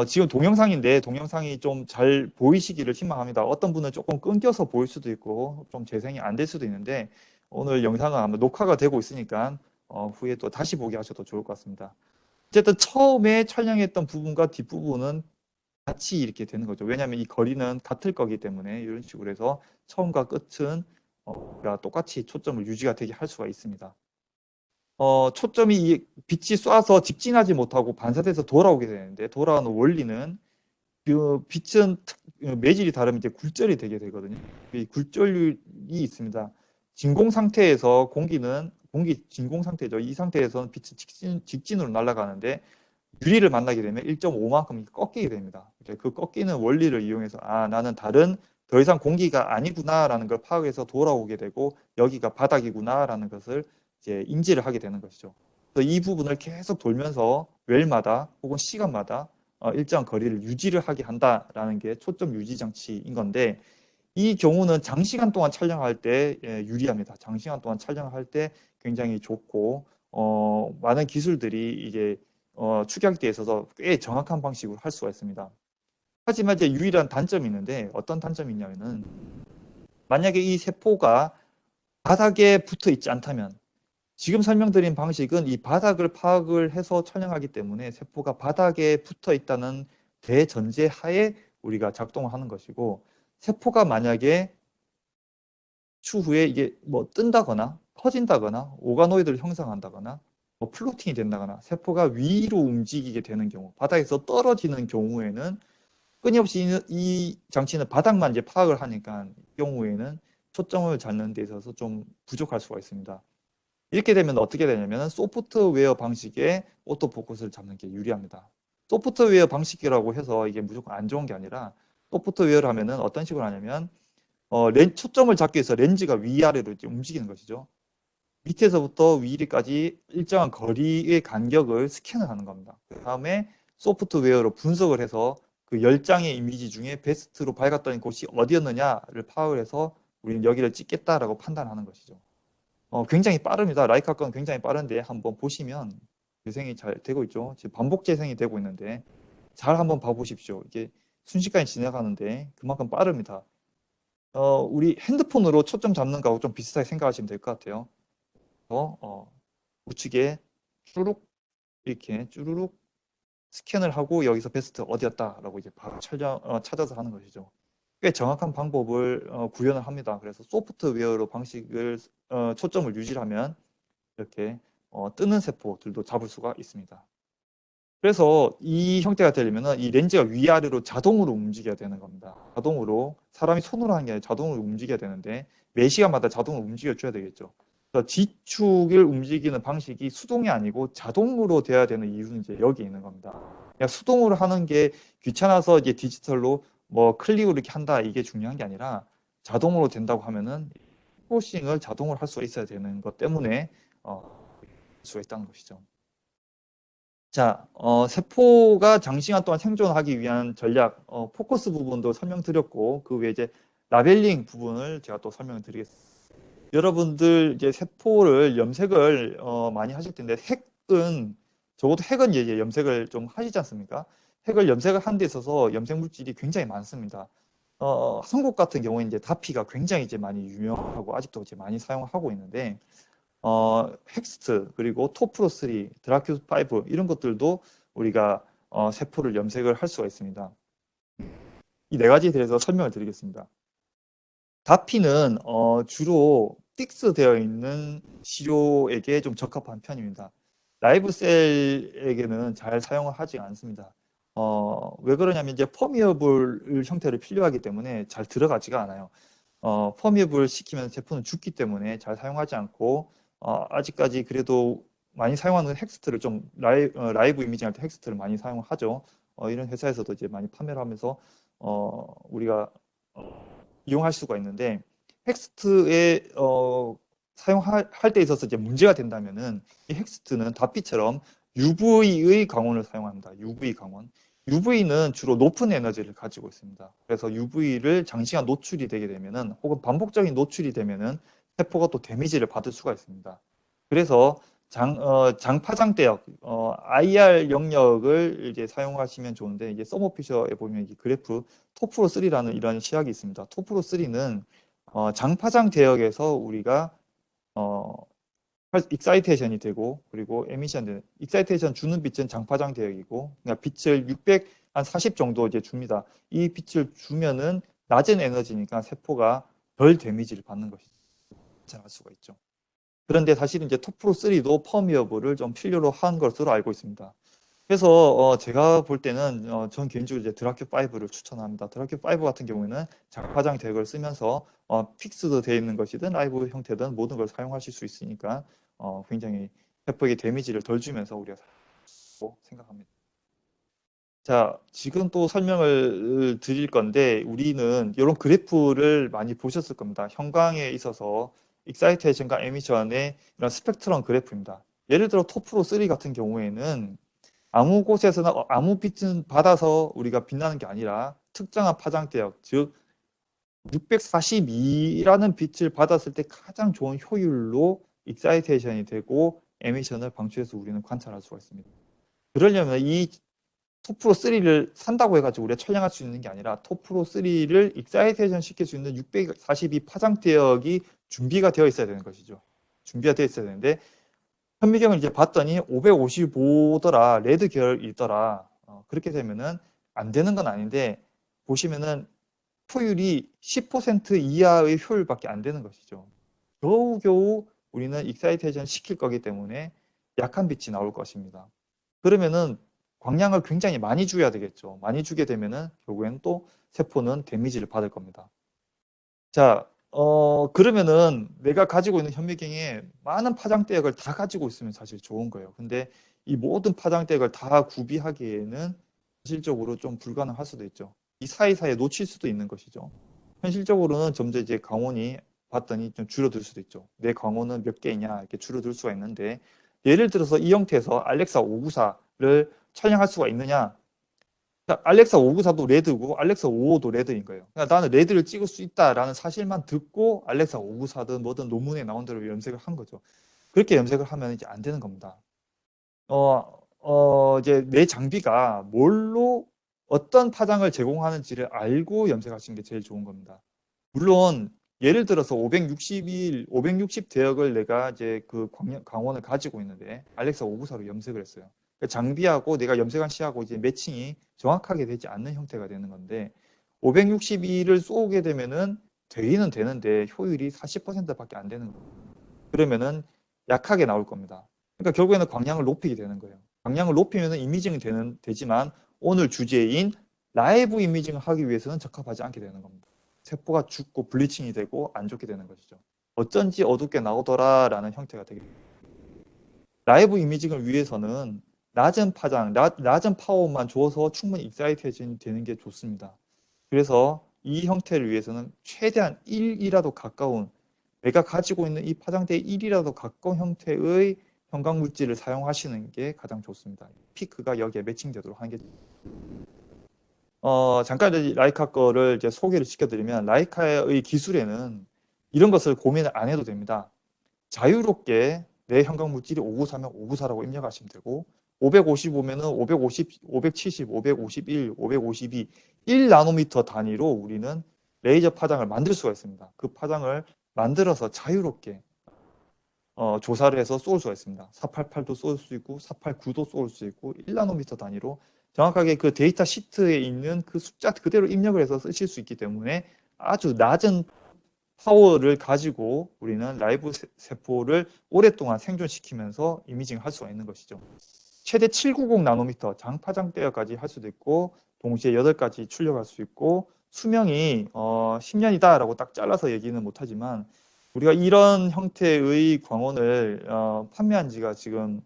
지금 동영상인데 동영상이 좀 잘 보이시기를 희망합니다. 어떤 분은 조금 끊겨서 보일 수도 있고 좀 재생이 안 될 수도 있는데 오늘 영상은 아마 녹화가 되고 있으니까 후에 또 다시 보기 하셔도 좋을 것 같습니다. 어쨌든 처음에 촬영했던 부분과 뒷부분은 같이 이렇게 되는 거죠. 왜냐하면 이 거리는 같을 거기 때문에 이런 식으로 해서 처음과 끝은 똑같이 초점을 유지가 되게 할 수가 있습니다. 초점이 빛이 쏴서 직진하지 못하고 반사돼서 돌아오게 되는데 돌아오는 원리는 그 빛은 매질이 다르면 이제 굴절이 되게 되거든요. 이 굴절이 있습니다. 진공 상태에서 공기 진공 상태죠. 이 상태에서는 빛이 직진으로 날아가는데 유리를 만나게 되면 1.5만큼 꺾이게 됩니다. 그 꺾이는 원리를 이용해서 나는 다른 더 이상 공기가 아니구나라는 걸 파악해서 돌아오게 되고 여기가 바닥이구나라는 것을 이제 인지를 하게 되는 것이죠. 그래서 이 부분을 계속 돌면서 웰마다 혹은 시간마다 일정한 거리를 유지를 하게 한다라는 게 초점 유지 장치인 건데 이 경우는 장시간 동안 촬영할 때 유리합니다. 장시간 동안 촬영할 때 굉장히 좋고 많은 기술들이 이제 축약대에 있어서 꽤 정확한 방식으로 할 수가 있습니다. 하지만 이제 유일한 단점이 있는데 어떤 단점이 있냐면은 만약에 이 세포가 바닥에 붙어 있지 않다면 지금 설명드린 방식은 이 바닥을 파악을 해서 촬영하기 때문에 세포가 바닥에 붙어 있다는 대전제 하에 우리가 작동을 하는 것이고 세포가 만약에 추후에 이게 뭐 뜬다거나 커진다거나 오가노이드를 형성한다거나 뭐 플로팅이 된다거나 세포가 위로 움직이게 되는 경우 바닥에서 떨어지는 경우에는 끊임없이 이 장치는 바닥만 이제 파악을 하니까 이 경우에는 초점을 잡는 데 있어서 좀 부족할 수가 있습니다. 이렇게 되면 어떻게 되냐면 소프트웨어 방식의 오토포커스를 잡는 게 유리합니다. 소프트웨어 방식이라고 해서 이게 무조건 안 좋은 게 아니라 소프트웨어를 하면은 어떤 식으로 하냐면 초점을 잡기 위해서 렌즈가 위아래로 이제 움직이는 것이죠. 밑에서부터 위까지 일정한 거리의 간격을 스캔을 하는 겁니다. 그 다음에 소프트웨어로 분석을 해서 그 10장의 이미지 중에 베스트로 밝았던 곳이 어디였느냐를 파악을 해서 우리는 여기를 찍겠다라고 판단하는 것이죠. 굉장히 빠릅니다. 라이카 건 굉장히 빠른데 한번 보시면 재생이 잘 되고 있죠. 지금 반복 재생이 되고 있는데 잘 한번 봐보십시오. 이게 순식간에 지나가는데 그만큼 빠릅니다. 우리 핸드폰으로 초점 잡는 거하고 좀 비슷하게 생각하시면 될 것 같아요. 우측에 쭈룩 이렇게 쭈루룩 스캔을 하고 여기서 베스트 어디였다라고 이제 바로 찾아서 하는 것이죠. 꽤 정확한 방법을 구현을 합니다. 그래서 소프트웨어로 방식을 초점을 유지하면 이렇게 뜨는 세포들도 잡을 수가 있습니다. 그래서 이 형태가 되려면 이 렌즈가 위아래로 자동으로 움직여야 되는 겁니다. 자동으로 사람이 손으로 하는 게 아니라 자동으로 움직여야 되는데 매 시간마다 자동으로 움직여 줘야 되겠죠. 그래서 지축을 움직이는 방식이 수동이 아니고 자동으로 돼야 되는 이유는 이제 여기 있는 겁니다. 그냥 수동으로 하는 게 귀찮아서 이제 디지털로 뭐 클릭으로 이렇게 한다 이게 중요한 게 아니라 자동으로 된다고 하면은 포싱을 자동으로 할 수 있어야 되는 것 때문에 할 수가 있다는 것이죠. 자, 세포가 장시간 동안 생존하기 위한 전략, 포커스 부분도 설명드렸고, 그 외에 이제 라벨링 부분을 제가 또 설명드리겠습니다. 여러분들 이제 세포를 염색을 많이 하실 텐데, 적어도 핵은 이제 염색을 좀 하시지 않습니까? 핵을 염색을 하는 데 있어서 염색 물질이 굉장히 많습니다. 한국 같은 경우에 이제 다피가 굉장히 이제 많이 유명하고 아직도 이제 많이 사용하고 있는데, 헥스트 그리고 토프로3, 드라큐5 이런 것들도 우리가 세포를 염색을 할 수가 있습니다. 이 네 가지에 대해서 설명을 드리겠습니다. 다피는 주로 픽스되어 있는 시료에게 좀 적합한 편입니다. 라이브 셀에게는 잘 사용을 하지 않습니다. 왜 그러냐면 이제 퍼미어블 형태를 필요하기 때문에 잘 들어가지가 않아요. 퍼미어블 시키면 제품은 죽기 때문에 잘 사용하지 않고 아직까지 그래도 많이 사용하는 헥스트를 좀 라이브 이미징 할 때 헥스트를 많이 사용하죠. 이런 회사에서도 이제 많이 판매를 하면서 우리가 이용할 수가 있는데 헥스트에 사용할 때 있어서 이제 문제가 된다면은 이 헥스트는 다피처럼 UV의 강원을 사용합니다. UV 강원. UV는 주로 높은 에너지를 가지고 있습니다. 그래서 UV를 장시간 노출이 되게 되면은 혹은 반복적인 노출이 되면은 세포가 또 데미지를 받을 수가 있습니다. 그래서 장파장대역, IR 영역을 이제 사용하시면 좋은데 이게 서머피셔에 보면 이 그래프 토프로3라는 이런 시약이 있습니다. 토프로3는 장파장 대역에서 우리가 익사이테이션이 되고 그리고 에미션 되는 익사이테이션 주는 빛은 장파장 대역이고 그러니까 빛을 640 정도 이제 줍니다. 이 빛을 주면은 낮은 에너지니까 세포가 덜 데미지를 받는 것이 할 수가 있죠. 그런데 사실은 이제 토프로 3도 펌웨어블을 좀 필요로 한 것으로 알고 있습니다. 그래서 제가 볼 때는 전 개인적으로 이제 드라큐 5를 추천합니다. 드라큐 5 같은 경우에는 장파장 덱을 쓰면서 픽스드 되어 있는 것이든 라이브 형태든 모든 걸 사용하실 수 있으니까 굉장히 팩폭의 데미지를 덜 주면서 우리가 생각합니다. 자, 지금 또 설명을 드릴 건데 우리는 이런 그래프를 많이 보셨을 겁니다. 형광에 있어서 익사이테이션과 에미션의 이런 스펙트럼 그래프입니다. 예를 들어 토프로 3 같은 경우에는 아무 곳에서나 아무 빛은 받아서 우리가 빛나는 게 아니라 특정한 파장대역, 즉 642라는 빛을 받았을 때 가장 좋은 효율로 익사이테이션이 되고 에미션을 방출해서 우리는 관찰할 수가 있습니다. 그러려면 이 토프로 3를 산다고 해가지고 우리가 촬영할 수 있는 게 아니라 토프로 3를 익사이테이션 시킬 수 있는 642 파장대역이 준비가 되어 있어야 되는 것이죠. 준비가 되어 있어야 되는데 현미경을 이제 봤더니 555더라, 레드 계열이더라. 그렇게 되면은 안 되는 건 아닌데 보시면은 효율이 10% 이하의 효율밖에 안 되는 것이죠. 겨우겨우 우리는 익사이테이션 시킬 거기 때문에 약한 빛이 나올 것입니다. 그러면은 광량을 굉장히 많이 줘야 되겠죠. 많이 주게 되면은 결국엔 또 세포는 데미지를 받을 겁니다. 자, 그러면은 내가 가지고 있는 현미경에 많은 파장대역을 다 가지고 있으면 사실 좋은 거예요. 근데 이 모든 파장대역을 다 구비하기에는 현실적으로 좀 불가능할 수도 있죠. 이 사이사이에 놓칠 수도 있는 것이죠. 현실적으로는 점점 이제 광원이 봤더니 좀 줄어들 수도 있죠. 내 광원은 몇 개이냐 이렇게 줄어들 수가 있는데 예를 들어서 이 형태에서 알렉사 594를 촬영할 수가 있느냐? 알렉사 594도 레드고 알렉사 55도 레드인 거예요. 그러니까 나는 레드를 찍을 수 있다라는 사실만 듣고 알렉사 594든 뭐든 논문에 나온 대로 염색을 한 거죠. 그렇게 염색을 하면 이제 안 되는 겁니다. 이제 내 장비가 뭘로 어떤 파장을 제공하는지를 알고 염색하시는 게 제일 좋은 겁니다. 물론 예를 들어서 560 대역을 내가 이제 그 광원을 가지고 있는데 알렉사 594로 염색을 했어요. 그러니까 장비하고 내가 염색한 시하고 이제 매칭이 정확하게 되지 않는 형태가 되는 건데 562를 쏘게 되면은 되기는 되는데 효율이 40%밖에 안 되는 거예요. 그러면은 약하게 나올 겁니다. 그러니까 결국에는 광량을 높이게 되는 거예요. 광량을 높이면은 이미징이 되지만 오늘 주제인 라이브 이미징을 하기 위해서는 적합하지 않게 되는 겁니다. 세포가 죽고 블리칭이 되고 안 좋게 되는 것이죠. 어쩐지 어둡게 나오더라라는 형태가 되겠습니다. 라이브 이미징을 위해서는 낮은 파장, 낮은 파워만 줘서 충분히 익사이테이션이 되는 게 좋습니다. 그래서 이 형태를 위해서는 최대한 1이라도 가까운 내가 가지고 있는 이 파장대에 1이라도 가까운 형태의 형광물질을 사용하시는 게 가장 좋습니다. 피크가 여기에 매칭되도록 하는 게 잠깐 이제 라이카 거를 이제 소개를 시켜드리면 라이카의 기술에는 이런 것을 고민을 안 해도 됩니다. 자유롭게 내 형광물질이 594면 594라고 입력하시면 되고 555면은 550, 570, 551, 552, 1나노미터 단위로 우리는 레이저 파장을 만들 수가 있습니다. 그 파장을 만들어서 자유롭게 조사를 해서 쏠 수가 있습니다. 488도 쏠 수 있고 489도 쏠 수 있고 1나노미터 단위로 정확하게 그 데이터 시트에 있는 그 숫자 그대로 입력을 해서 쓰실 수 있기 때문에 아주 낮은 파워를 가지고 우리는 라이브 세포를 오랫동안 생존시키면서 이미징을 할 수가 있는 것이죠. 최대 790 나노미터 장파장대역까지 할 수도 있고 동시에 8가지 출력할 수 있고 수명이 10년이다라고 딱 잘라서 얘기는 못하지만 우리가 이런 형태의 광원을 판매한 지가 지금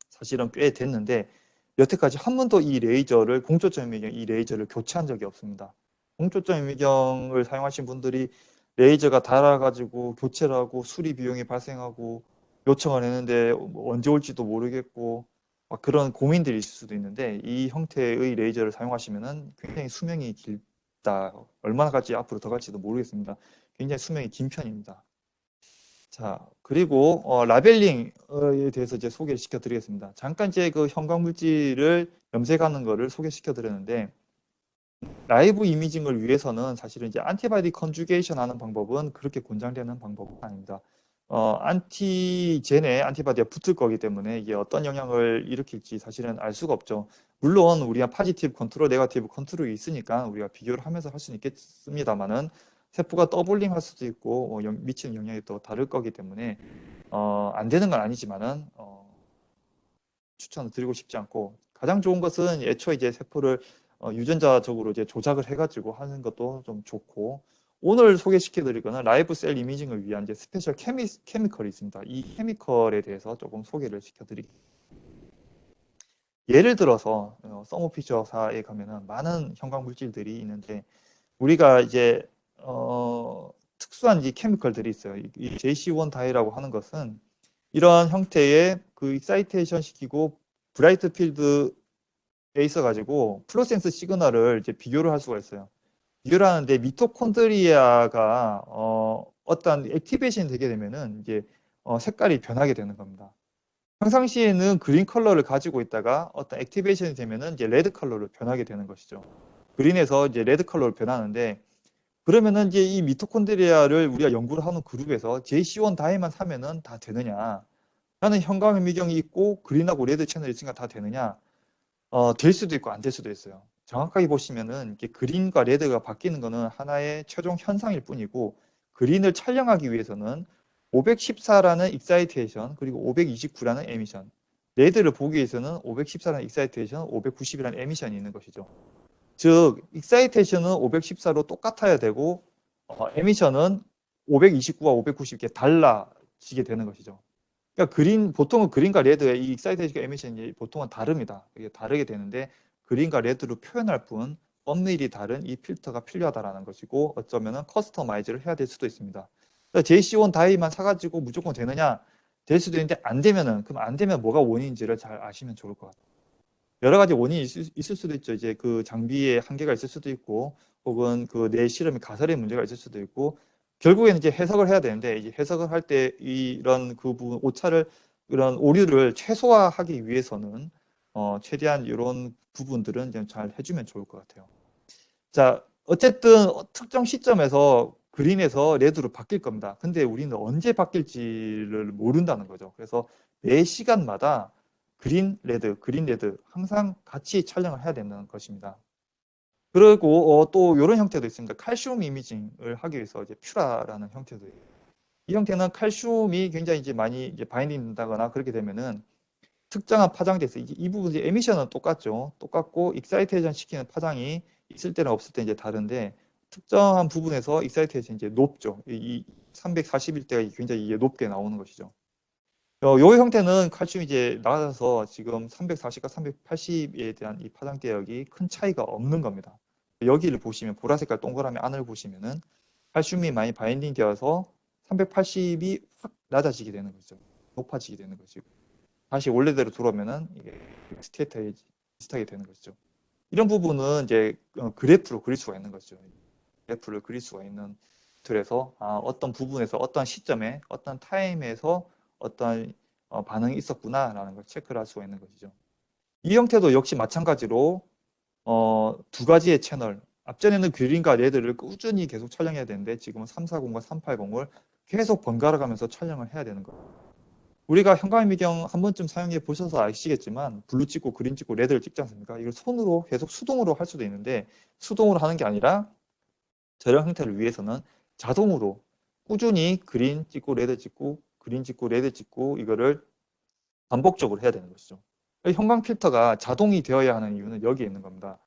사실은 꽤 됐는데 여태까지 한 번도 이 레이저를 공초점 현미경 이 레이저를 교체한 적이 없습니다. 공초점 현미경을 사용하신 분들이 레이저가 닳아가지고 교체를 하고 수리 비용이 발생하고 요청을 했는데 뭐 언제 올지도 모르겠고 막 그런 고민들이 있을 수도 있는데 이 형태의 레이저를 사용하시면은 굉장히 수명이 길다. 얼마나 갈지 앞으로 더 갈지도 모르겠습니다. 굉장히 수명이 긴 편입니다. 자, 그리고 라벨링에 대해서 이제 소개를 시켜드리겠습니다. 잠깐 이제 그 형광 물질을 염색하는 거를 소개시켜 드렸는데 라이브 이미징을 위해서는 사실은 이제 안티바디 컨주게이션 하는 방법은 그렇게 권장되는 방법은 아닙니다. 안티젠에 안티바디가 붙을 거기 때문에 이게 어떤 영향을 일으킬지 사실은 알 수가 없죠. 물론 우리가 파지티브 컨트롤, 네거티브 컨트롤이 있으니까 우리가 비교를 하면서 할 수는 있겠습니다만은 세포가 더블링 할 수도 있고 미치는 영향이 또 다를 거기 때문에 안 되는 건 아니지만은 추천을 드리고 싶지 않고, 가장 좋은 것은 애초에 이제 세포를 유전자적으로 이제 조작을 해가지고 하는 것도 좀 좋고, 오늘 소개시켜 드릴 거는 라이브 셀 이미징을 위한 이제 스페셜 케미컬이 있습니다. 이 케미컬에 대해서 조금 소개를 시켜 드릴게요. 예를 들어서 서모피셔사에 가면은 많은 형광 물질들이 있는데, 우리가 이제 특수한 이 케미컬들이 있어요. 이 JC1 다이라고 하는 것은 이러한 형태의 그 익사이테이션 시키고 브라이트 필드에 있어 가지고 플로센스 시그널을 이제 비교를 할 수가 있어요. 비교를 하는데 미토콘드리아가 어떤 액티베이션이 되게 되면은 이제 색깔이 변하게 되는 겁니다. 평상시에는 그린 컬러를 가지고 있다가 어떤 액티베이션이 되면은 이제 레드 컬러로 변하게 되는 것이죠. 그린에서 이제 레드 컬러로 변하는데, 그러면은 이제 이 미토콘드리아를 우리가 연구를 하는 그룹에서 JC1 다이만 사면은 다 되느냐? 나는 형광현미경이 있고 그린하고 레드 채널이 있으니까 다 되느냐? 될 수도 있고 안 될 수도 있어요. 정확하게 보시면은 이게 그린과 레드가 바뀌는 거는 하나의 최종 현상일 뿐이고, 그린을 촬영하기 위해서는 514라는 익사이테이션 그리고 529라는 에미션, 레드를 보기 위해서는 514라는 익사이테이션, 590이라는 에미션이 있는 것이죠. 즉 익사이테이션은 514로 똑같아야 되고 에미션은 529와 590개 달라지게 되는 것이죠. 그러니까 보통은 그린과 레드의 이 익사이테이션 에미션이 보통은 다릅니다. 이게 다르게 되는데, 그린과 레드로 표현할 뿐 엄밀히 다른 이 필터가 필요하다라는 것이고, 어쩌면은 커스터마이즈를 해야 될 수도 있습니다. 그러니까 JC1 다이만 사가지고 무조건 되느냐? 될 수도 있는데, 안 되면은, 그럼 안 되면 뭐가 원인인지를 잘 아시면 좋을 것 같아요. 여러 가지 원인이 있을 수도 있죠. 이제 그 장비에 한계가 있을 수도 있고, 혹은 그 내 실험이 가설의 문제가 있을 수도 있고, 결국에는 이제 해석을 해야 되는데, 이제 해석을 할 때 이런 그 부분 오차를, 이런 오류를 최소화하기 위해서는 최대한 이런 부분들은 좀 잘 해주면 좋을 것 같아요. 자, 어쨌든 특정 시점에서 그린에서 레드로 바뀔 겁니다. 근데 우리는 언제 바뀔지를 모른다는 거죠. 그래서 매 시간마다 그린, 레드 항상 같이 촬영을 해야 되는 것입니다. 그리고 또 이런 형태도 있습니다. 칼슘 이미징을 하기 위해서 이제 퓨라라는 형태도 있어요. 이 형태는 칼슘이 굉장히 이제 많이 이제 바인딩 된다거나 그렇게 되면은 특정한 파장이 돼서 이 부분 이제 에미션은 똑같죠. 똑같고 익사이테이션 시키는 파장이 있을 때는 없을 때 이제 다른데, 특정한 부분에서 익사이테이션이 이제 높죠. 이 341대가 굉장히 이게 높게 나오는 것이죠. 요 형태는 칼슘이 이제 낮아서 지금 340과 380에 대한 이 파장 대역이 큰 차이가 없는 겁니다. 여기를 보시면 보라 색깔 동그라미 안을 보시면은 칼슘이 많이 바인딩 되어서 380이 확 낮아지게 되는 거죠. 높아지게 되는 것이고, 다시 원래대로 들어오면은 이게 스테이트에 비슷하게 되는 것이죠. 이런 부분은 이제 그래프로 그릴 수가 있는 거죠. 그래프를 그릴 수가 있는 툴에서 어떤 부분에서 어떤 시점에 어떤 타임에서 어떤 반응이 있었구나라는 걸 체크를 할 수가 있는 것이죠. 이 형태도 역시 마찬가지로 두 가지의 채널, 앞전에는 그린과 레드를 꾸준히 계속 촬영해야 되는데, 지금은 340과 380을 계속 번갈아 가면서 촬영을 해야 되는 거예요. 우리가 형광미경 한 번쯤 사용해 보셔서 아시겠지만 블루 찍고 그린 찍고 레드를 찍지 않습니까? 이걸 손으로 계속 수동으로 할 수도 있는데, 수동으로 하는 게 아니라 저런 형태를 위해서는 자동으로 꾸준히 그린 찍고 레드 찍고 그린 찍고 레드 찍고 이거를 반복적으로 해야 되는 것이죠. 형광 필터가 자동이 되어야 하는 이유는 여기에 있는 겁니다.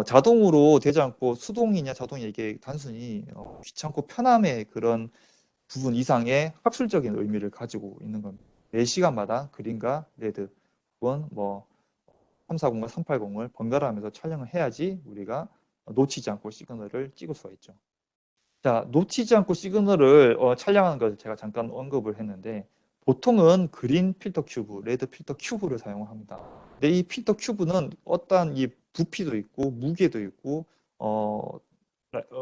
자동으로 되지 않고 수동이냐 자동이냐, 이게 단순히 귀찮고 편함의 그런 부분 이상의 학술적인 의미를 가지고 있는 겁니다. 4시간마다 그린과 레드 혹은 뭐 340과 380을 번갈아 하면서 촬영을 해야지 우리가 놓치지 않고 시그널을 찍을 수가 있죠. 자, 놓치지 않고 시그널을 촬영하는 것을 제가 잠깐 언급을 했는데, 보통은 그린 필터 큐브, 레드 필터 큐브를 사용합니다. 근데 이 필터 큐브는 어떠한 이 부피도 있고 무게도 있고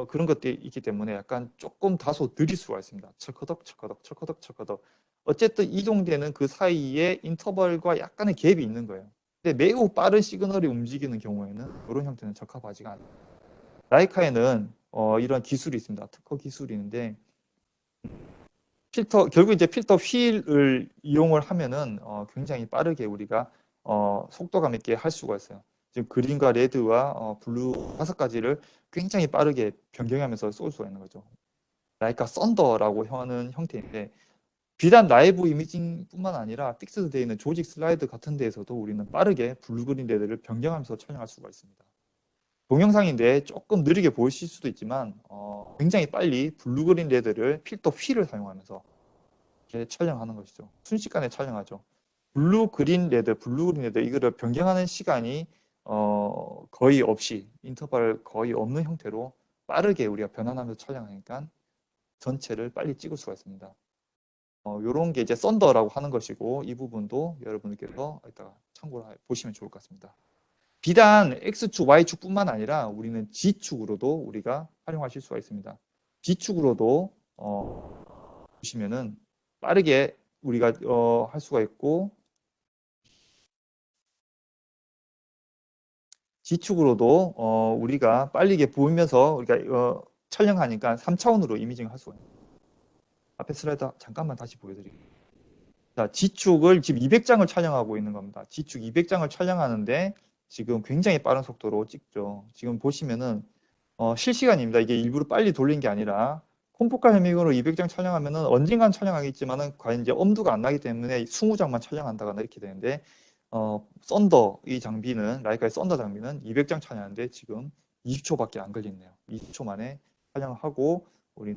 그런 것들이 있기 때문에 약간 조금 다소 느릴 수가 있습니다. 철커덕 철커덕 철커덕 철커덕. 어쨌든 이동되는 그 사이에 인터벌과 약간의 갭이 있는 거예요. 근데 매우 빠른 시그널이 움직이는 경우에는 이런 형태는 적합하지가 않아요. 라이카에는 이런 기술이 있습니다. 특허 기술이 있는데, 결국 이제 필터 휠을 이용을 하면은 굉장히 빠르게 우리가 속도감 있게 할 수가 있어요. 지금 그린과 레드와 블루 5가지를 굉장히 빠르게 변경하면서 쏠 수가 있는 거죠. 라이카 썬더라고 하는 형태인데 비단 라이브 이미징뿐만 아니라 픽스되어 있는 조직 슬라이드 같은 데에서도 우리는 빠르게 블루 그린 레드를 변경하면서 촬영할 수가 있습니다. 동영상인데 조금 느리게 보이실 수도 있지만 굉장히 빨리 블루 그린 레드를 필터 휠을 사용하면서 이렇게 촬영하는 것이죠. 순식간에 촬영하죠. 블루 그린 레드 이거를 변경하는 시간이 거의 없이 인터벌 거의 없는 형태로 빠르게 우리가 변환하면서 촬영하니까 전체를 빨리 찍을 수가 있습니다. 요런 게 이제 썬더라고 하는 것이고 이 부분도 여러분께서 이따가 참고를 보시면 좋을 것 같습니다. 비단 X축, Y축뿐만 아니라 우리는 G축으로도 우리가 활용하실 수가 있습니다. G축으로도 보시면은 빠르게 우리가 할 수가 있고 G축으로도 우리가 빨리게 보이면서 우리가 촬영하니까 3차원으로 이미징을 할 수가 있습니다. 앞에 슬라이드 잠깐만 다시 보여드릴게요. 자, G축을 지금 200장을 촬영하고 있는 겁니다. G축 200장을 촬영하는데 지금 굉장히 빠른 속도로 찍죠. 지금 보시면은 실시간입니다. 이게 일부러 빨리 돌린 게 아니라 콤포카 현미경으로 200장 촬영하면은 언젠간 촬영하겠지만은 과연 이제 엄두가 안 나기 때문에 20장만 촬영한다거나 이렇게 되는데 썬더 이 장비는 라이카의 썬더 장비는 200장 촬영하는데 지금 20초밖에 안 걸리네요. 20초 만에 촬영하고 우리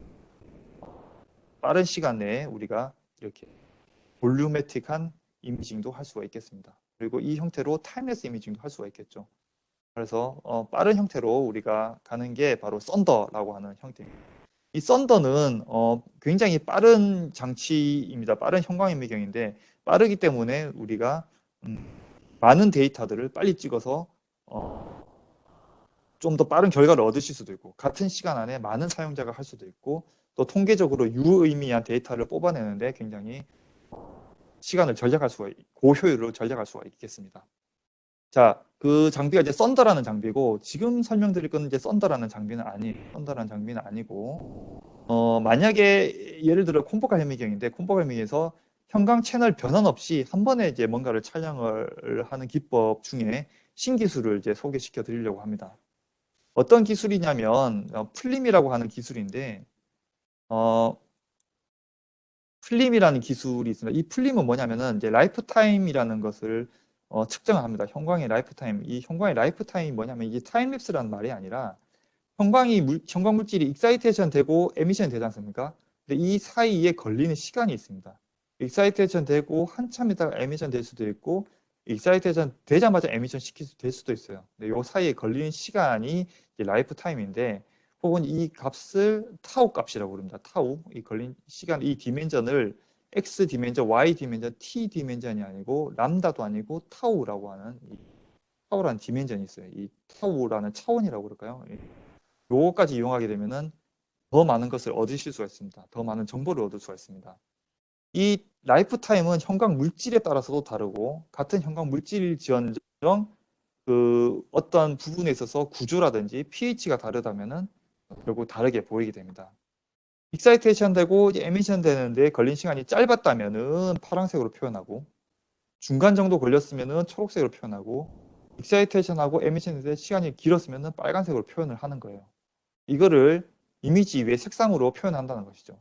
빠른 시간 내에 우리가 이렇게 볼루메틱한 이미징도 할 수가 있겠습니다. 그리고 이 형태로 타임레스 이미징도 할 수가 있겠죠. 그래서 빠른 형태로 우리가 가는 게 바로 썬더라고 하는 형태입니다. 이 썬더는 굉장히 빠른 장치입니다. 빠른 형광이미경인데 빠르기 때문에 우리가 많은 데이터들을 빨리 찍어서 좀 더 빠른 결과를 얻으실 수도 있고 같은 시간 안에 많은 사용자가 할 수도 있고 또 통계적으로 유의미한 데이터를 뽑아내는데 굉장히 시간을 절약할 수가 고효율로 절약할 수가 있겠습니다. 자, 그 장비가 이제 썬더라는 장비고 지금 설명드릴 건 이제 썬더라는 장비는 아니에요. 썬더라는 장비는 아니고 만약에 예를 들어 콤포카 현미경인데 콤포카 현미경에서 형광 채널 변환 없이 한 번에 이제 뭔가를 촬영을 하는 기법 중에 신기술을 이제 소개시켜 드리려고 합니다. 어떤 기술이냐면 플림이라고 하는 기술인데 플림이라는 기술이 있습니다. 이 플림은 뭐냐면은 이제 라이프 타임이라는 것을 측정을 합니다. 형광의 라이프 타임. 이 형광의 라이프 타임이 뭐냐면 이게 타임랩스라는 말이 아니라 형광 물질이 익사이테이션 되고 에미션 되지 않습니까? 근데 이 사이에 걸리는 시간이 있습니다. 익사이테이션 되고 한참 있다가 에미션 될 수도 있고 익사이테이션 되자마자 에미션 될 수도 있어요. 근데 이 사이에 걸리는 시간이 라이프 타임인데 혹은 이 값을 타우 값이라고 부릅니다. 타우, 이 걸린 시간, 이 디멘전을 x 디멘전, y 디멘전, t 디멘전이 아니고 람다도 아니고 타우라고 하는 이 타우라는 디멘전이 있어요. 이 타우라는 차원이라고 그럴까요? 요거까지 이용하게 되면은 더 많은 것을 얻으실 수가 있습니다. 더 많은 정보를 얻을 수가 있습니다. 이 라이프 타임은 형광 물질에 따라서도 다르고 같은 형광 물질일지언정 그 어떤 부분에 있어서 구조라든지 pH가 다르다면은 결국 다르게 보이게 됩니다. 익사이테이션 되고 에미션 되는데 걸린 시간이 짧았다면은 파란색으로 표현하고 중간 정도 걸렸으면은 초록색으로 표현하고 익사이테이션하고 에미션 되는데 시간이 길었으면은 빨간색으로 표현을 하는 거예요. 이거를 이미지 외 색상으로 표현한다는 것이죠.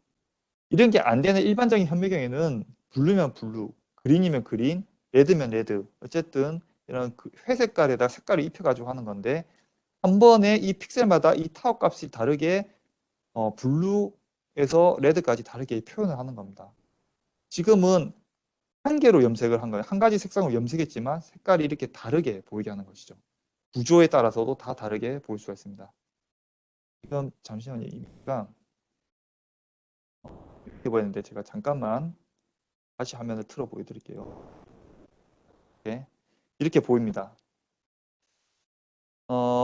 이런 게 안 되는 일반적인 현미경에는 블루면 블루, 그린이면 그린, 레드면 레드 어쨌든 이런 그 회색깔에다 색깔을 입혀가지고 하는 건데 한 번에 이 픽셀마다 이 타워 값이 다르게 블루에서 레드까지 다르게 표현을 하는 겁니다. 지금은 한 개로 염색을 한 거예요. 한 가지 색상으로 염색했지만 색깔이 이렇게 다르게 보이게 하는 것이죠. 구조에 따라서도 다 다르게 보일 수가 있습니다. 지금 잠시만요. 이미가 이렇게 보이는데 제가 잠깐만 다시 화면을 틀어 보여드릴게요. 이렇게 보입니다.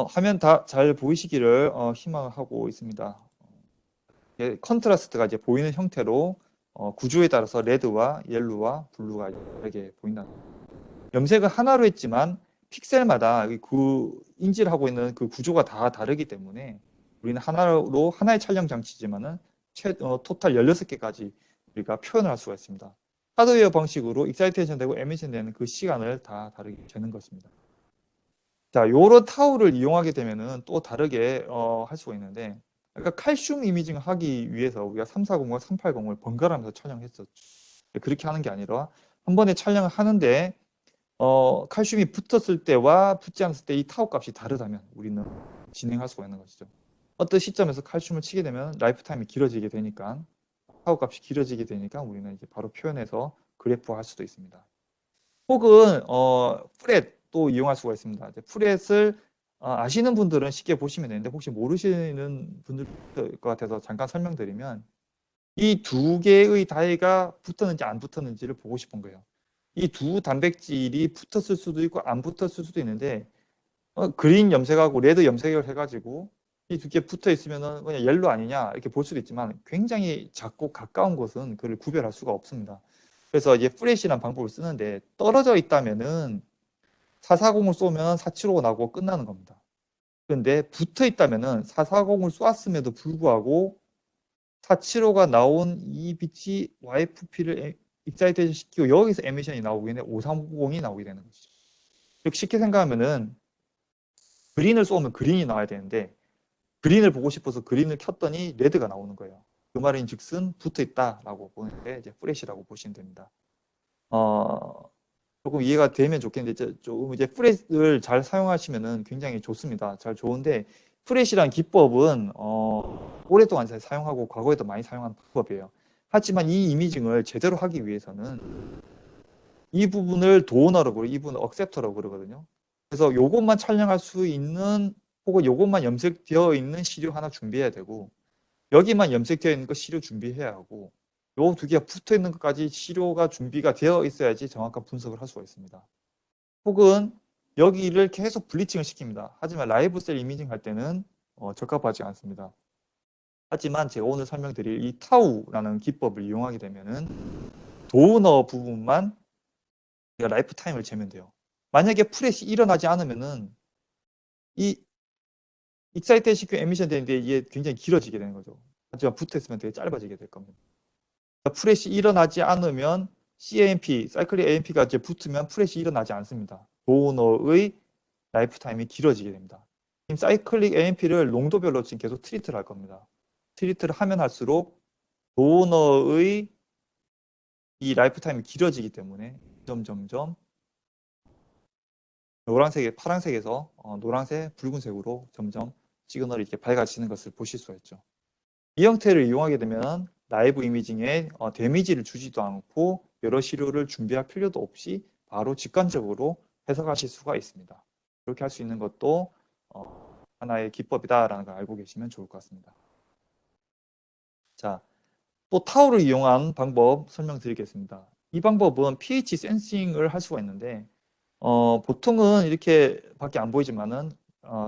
화면 다 잘 보이시기를 희망하고 있습니다. 컨트라스트가 이제 보이는 형태로 구조에 따라서 레드와 옐로우와 블루가 다르게 보인다. 염색을 하나로 했지만 픽셀마다 그 인지를 하고 있는 그 구조가 다 다르기 때문에 우리는 하나로 하나의 촬영 장치지만은 토탈 16개까지 우리가 표현을 할 수가 있습니다. 하드웨어 방식으로 익사이테이션 되고 에미션 되는 그 시간을 다 다르게 재는 것입니다. 자, 요런 타우를 이용하게 되면은 또 다르게 할 수가 있는데, 그러니까 칼슘 이미징 하기 위해서 우리가 340과 380을 번갈아가면서 촬영했었죠. 그렇게 하는 게 아니라 한 번에 촬영을 하는데 칼슘이 붙었을 때와 붙지 않았을 때 이 타우 값이 다르다면 우리는 진행할 수가 있는 것이죠. 어떤 시점에서 칼슘을 치게 되면 라이프 타임이 길어지게 되니까 타우 값이 길어지게 되니까 우리는 이제 바로 표현해서 그래프화할 수도 있습니다. 혹은 프렛도 이용할 수가 있습니다. 이제 프렛을 아시는 분들은 쉽게 보시면 되는데 혹시 모르시는 분들 것 같아서 잠깐 설명드리면 이 두 개의 다이가 붙었는지 안 붙었는지를 보고 싶은 거예요. 이 두 단백질이 붙었을 수도 있고 안 붙었을 수도 있는데 그린 염색하고 레드 염색을 해가지고 이 두 개 붙어 있으면은 그냥 옐로 아니냐 이렇게 볼 수도 있지만 굉장히 작고 가까운 곳은 그를 구별할 수가 없습니다. 그래서 이제 프렛이라는 방법을 쓰는데 떨어져 있다면은 440을 쏘면 475가 나오고 끝나는 겁니다. 그런데 붙어 있다면은 440을 쏘았음에도 불구하고 475가 나온 이 빛이 YFP를 익사이테이션 시키고 여기서 에미션이 나오게 되는 5390이 나오게 되는 것이죠. 즉 쉽게 생각하면은 그린을 쏘면 그린이 나와야 되는데 그린을 보고 싶어서 그린을 켰더니 레드가 나오는 거예요. 그 말인 즉슨 붙어 있다라고 보는 게 이제 프렛이라고 보시면 됩니다. 조금 이해가 되면 좋겠는데 조금 이제 프렛을 잘 사용하시면은 굉장히 좋습니다. 잘 좋은데 프렛이란 기법은 오랫동안 잘 사용하고 과거에도 많이 사용한 방법이에요. 하지만 이 이미징을 제대로 하기 위해서는 이 부분을 도어너라고 그러고 이 부분을 억셉터라고 그러거든요. 그래서 요것만 촬영할 수 있는 혹은 요것만 염색되어 있는 시료 하나 준비해야 되고 여기만 염색되어 있는 거 시료 준비해야 하고 요 두 개가 붙어 있는 것까지 시료가 준비가 되어 있어야지 정확한 분석을 할 수가 있습니다. 혹은 여기를 계속 블리칭을 시킵니다. 하지만 라이브 셀 이미징 할 때는 적합하지 않습니다. 하지만 제가 오늘 설명드릴 이 타우라는 기법을 이용하게 되면은 도너 부분만 라이프 타임을 재면 돼요. 만약에 프렛이 일어나지 않으면은 이 익사이테이션 시큐 에미션 되는데 이게 굉장히 길어지게 되는 거죠. 하지만 붙어 있으면 되게 짧아지게 될 겁니다. 프렛이 일어나지 않으면 CAMP, 사이클릭 AMP가 이제 붙으면 프렛이 일어나지 않습니다. 도너의 라이프 타임이 길어지게 됩니다. 지금 사이클릭 AMP를 농도별로 지금 계속 트리트를 할 겁니다. 트리트를 하면 할수록 도너의 이 라이프 타임이 길어지기 때문에 점점점 노란색에 파란색에서 노란색, 붉은색으로 점점 시그널이 이렇게 밝아지는 것을 보실 수가 있죠. 이 형태를 이용하게 되면 라이브 이미징에 데미지를 주지도 않고 여러 시료를 준비할 필요도 없이 바로 직관적으로 해석하실 수가 있습니다. 이렇게 할 수 있는 것도 하나의 기법이다라는 걸 알고 계시면 좋을 것 같습니다. 자, 또 타오를 이용한 방법 설명드리겠습니다. 이 방법은 pH 센싱을 할 수가 있는데 보통은 이렇게 밖에 안 보이지만은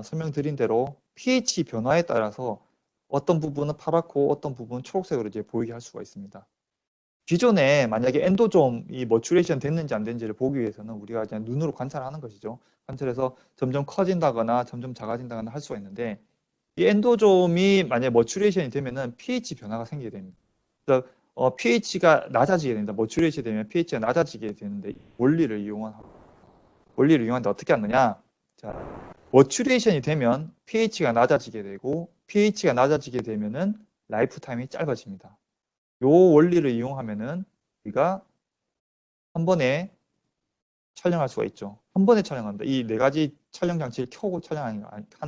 설명드린 대로 pH 변화에 따라서 어떤 부분은 파랗고 어떤 부분은 초록색으로 이제 보이게 할 수가 있습니다. 기존에 만약에 엔도좀이 머추레이션 됐는지 안 됐는지를 보기 위해서는 우리가 그냥 눈으로 관찰하는 것이죠. 관찰해서 점점 커진다거나 점점 작아진다거나 할 수가 있는데 이 엔도좀이 만약에 머추레이션이 되면은 pH 변화가 생기게 됩니다. 그래서 pH가 낮아지게 됩니다. 머추레이션이 되면 pH가 낮아지게 되는데 원리를 이용하는데 어떻게 하느냐? 자, 머추레이션이 되면 pH가 낮아지게 되고 pH가 낮아지게 되면은 라이프 타임이 짧아집니다. 요 원리를 이용하면은 우리가 한 번에 촬영할 수가 있죠. 한 번에 촬영합니다. 이 네 가지 촬영 장치를 켜고 촬영하는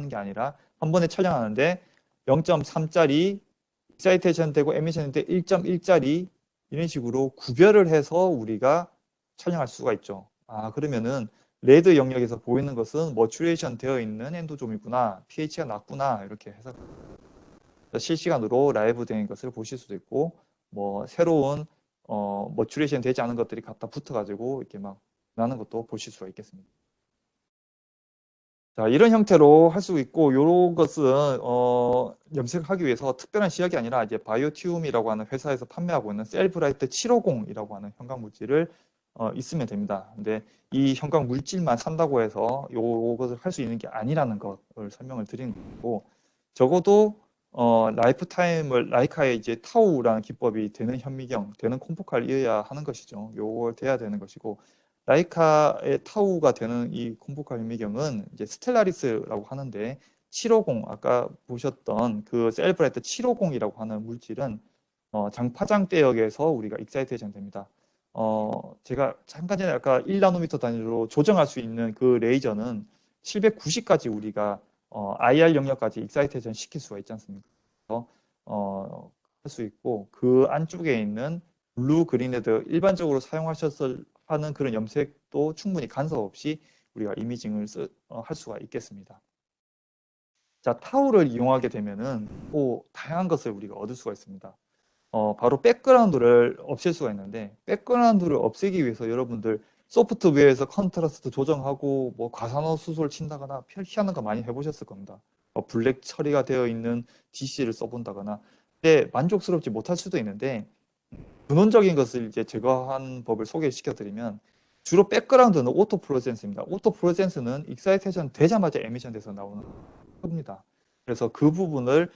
게 아니라 한 번에 촬영하는데 0.3짜리 익사이테이션 되고 에미션 때 1.1짜리 이런 식으로 구별을 해서 우리가 촬영할 수가 있죠. 그러면은 레드 영역에서 보이는 것은 머추레이션 되어 있는 엔도좀이구나, pH가 낮구나 이렇게 해서 실시간으로 라이브 된 것을 보실 수도 있고 뭐 새로운 머추레이션 되지 않은 것들이 갖다 붙어가지고 이렇게 막 나는 것도 보실 수가 있겠습니다. 자, 이런 형태로 할 수 있고, 요런 것은, 염색하기 위해서 특별한 시약이 아니라 이제 바이오티움이라고 하는 회사에서 판매하고 있는 셀브라이트 750이라고 하는 형광물질을 있으면 됩니다. 근데 이 형광물질만 산다고 해서 요것을 할 수 있는 게 아니라는 것을 설명을 드리는 거고, 적어도 라이프 타임을 라이카의 이제 타우라는 기법이 되는 현미경, 되는 콤포칼이어야 하는 것이죠. 요걸 돼야 되는 것이고, 라이카의 타우가 되는 이 콤포칼 현미경은 이제 스텔라리스라고 하는데 750 아까 보셨던 그 셀브라이트 750이라고 하는 물질은 장파장 대역에서 우리가 익사이테이션 됩니다. 제가 잠깐 전에 아까 1나노미터 단위로 조정할 수 있는 그 레이저는 790까지 우리가 IR 영역까지 익사이테이션 시킬 수가 있지 않습니까? 그래서 할 수 있고 그 안쪽에 있는 블루, 그린, 레드 일반적으로 사용하셨을 하는 그런 염색도 충분히 간섭 없이 우리가 이미징을 할 수가 있겠습니다. 자, 타우를 이용하게 되면은 또 다양한 것을 우리가 얻을 수가 있습니다. 바로 백그라운드를 없앨 수가 있는데 백그라운드를 없애기 위해서 여러분들 소프트웨어에서 컨트라스트 조정하고 뭐 과산화 수소를 친다거나 희한한 거 많이 해보셨을 겁니다. 블랙 처리가 되어 있는 DC를 써본다거나 근데 만족스럽지 못할 수도 있는데 근원적인 것을 이제 제거한 법을 소개시켜 드리면 주로 백그라운드는 오토 플루오레센스입니다. 오토 플루오레센스는 익사이테이션 되자마자 에미션 돼서 나오는 겁니다. 그래서 그 부분을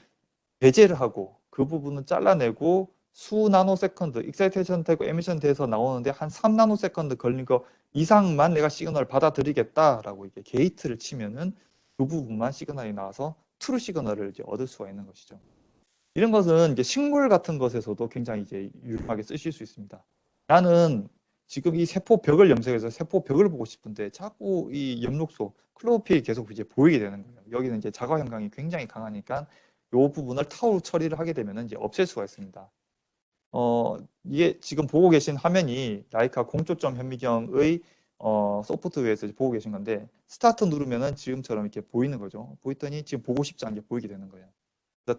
배제를 하고 그 부분은 잘라내고 수 나노세컨드 익사이테이션 되고 에미션 돼서 나오는데 한 3나노세컨드 걸린 거 이상만 내가 시그널을 받아들이겠다라고 이게 게이트를 치면은 그 부분만 시그널이 나와서 트루 시그널을 이제 얻을 수가 있는 것이죠. 이런 것은 이제 식물 같은 것에서도 굉장히 이제 유용하게 쓰실 수 있습니다. 나는 지금 이 세포벽을 염색해서 세포벽을 보고 싶은데 자꾸 이 엽록소, 클로로필이 계속 이제 보이게 되는 거예요. 여기는 이제 자가 형광이 굉장히 강하니까 이 부분을 타우로 처리를 하게 되면 이제 없앨 수가 있습니다. 이게 지금 보고 계신 화면이 라이카 공초점 현미경의 소프트웨어에서 보고 계신 건데 스타트 누르면은 지금처럼 이렇게 보이는 거죠. 보였더니 지금 보고 싶지 않게 보이게 되는 거예요.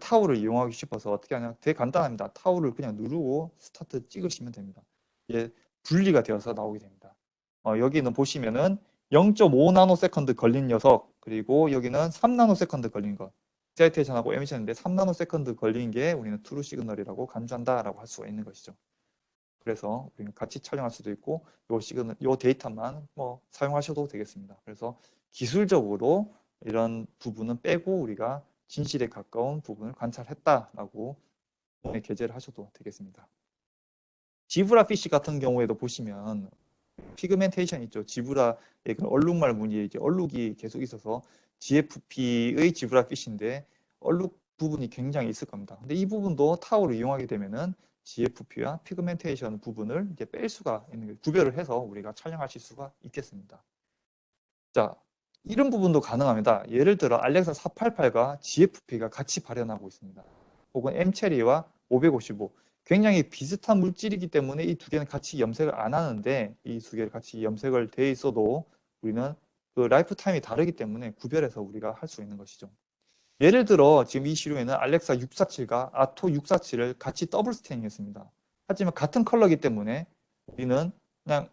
타우를 이용하기 싶어서 어떻게 하냐 되게 간단합니다. 타우를 그냥 누르고 스타트 찍으시면 됩니다. 이게 분리가 되어서 나오게 됩니다. 여기는 보시면은 0.5나노세컨드 걸린 녀석 그리고 여기는 3나노세컨드 걸린 것 익사이테이션하고 에미션인데 3나노세컨드 걸린 게 우리는 트루 시그널이라고 간주한다라고 할 수가 있는 것이죠. 그래서 우리는 같이 촬영할 수도 있고 요 데이터만 뭐 사용하셔도 되겠습니다. 그래서 기술적으로 이런 부분은 빼고 우리가 진실에 가까운 부분을 관찰했다라고 게재를 하셔도 되겠습니다. 지브라 피쉬 같은 경우에도 보시면 피그멘테이션 있죠. 지브라의 그 얼룩말 무늬에 이제 얼룩이 계속 있어서 GFP의 지브라 피쉬인데 얼룩 부분이 굉장히 있을 겁니다. 근데 이 부분도 타워를 이용하게 되면은 GFP와 피그멘테이션 부분을 이제 뺄 수가 있는 거예요. 구별을 해서 우리가 촬영하실 수가 있겠습니다. 자, 이런 부분도 가능합니다. 예를 들어 알렉사 488과 GFP가 같이 발현하고 있습니다. 혹은 M체리와 555 굉장히 비슷한 물질이기 때문에 이 두 개는 같이 염색을 안 하는데 이 두 개를 같이 염색을 돼 있어도 우리는 그 라이프 타임이 다르기 때문에 구별해서 우리가 할 수 있는 것이죠. 예를 들어 지금 이 시료에는 알렉사 647과 아토 647을 같이 더블 스테이닝 했습니다. 하지만 같은 컬러이기 때문에 우리는 그냥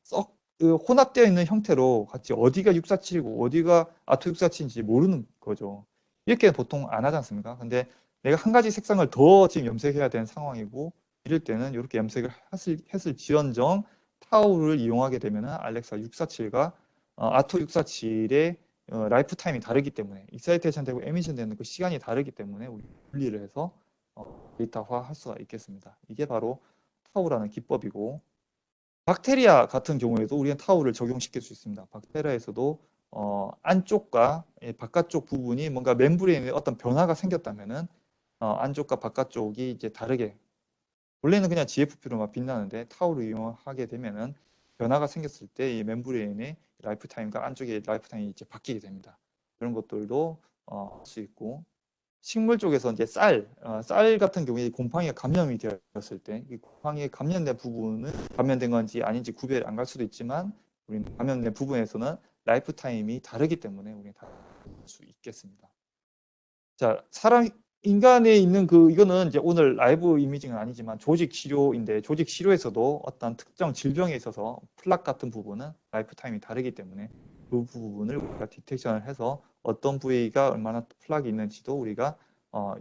썩 혼합되어 있는 형태로 같이 어디가 647이고 어디가 아토 647인지 모르는 거죠. 이렇게 보통 안 하지 않습니까? 근데 내가 한 가지 색상을 더 지금 염색해야 되는 상황이고 이럴 때는 이렇게 염색을 했을지언정 타올을 이용하게 되면 알렉사 647과 아토 647의 라이프 타임이 다르기 때문에 익사이테이션 되고 에미션 되는 그 시간이 다르기 때문에 우리 분리를 해서 데이터화 할 수가 있겠습니다. 이게 바로 타오라는 기법이고 박테리아 같은 경우에도 우리는 타올을 적용시킬 수 있습니다. 박테리아에서도 안쪽과 바깥쪽 부분이 뭔가 멤브레인에 어떤 변화가 생겼다면은 안쪽과 바깥쪽이 이제 다르게 원래는 그냥 GFP로만 빛나는데 타올을 이용하게 되면은 변화가 생겼을 때 이 멤브레인의 라이프 타임과 안쪽의 라이프 타임이 이제 바뀌게 됩니다. 그런 것들도 할 수 있고 식물 쪽에서 이제 쌀 같은 경우에 곰팡이가 감염이 되었을 때 이 곰팡이에 감염된 부분은 감염된 건지 아닌지 구별이 안 갈 수도 있지만 우리는 감염된 부분에서는 라이프 타임이 다르기 때문에 우리는 다를 수 있겠습니다. 자, 인간에 있는 이거는 이제 오늘 라이브 이미징은 아니지만 조직 치료인데 조직 치료에서도 어떤 특정 질병에 있어서 플락 같은 부분은 라이프 타임이 다르기 때문에 그 부분을 우리가 디텍션을 해서 어떤 부위가 얼마나 플락이 있는지도 우리가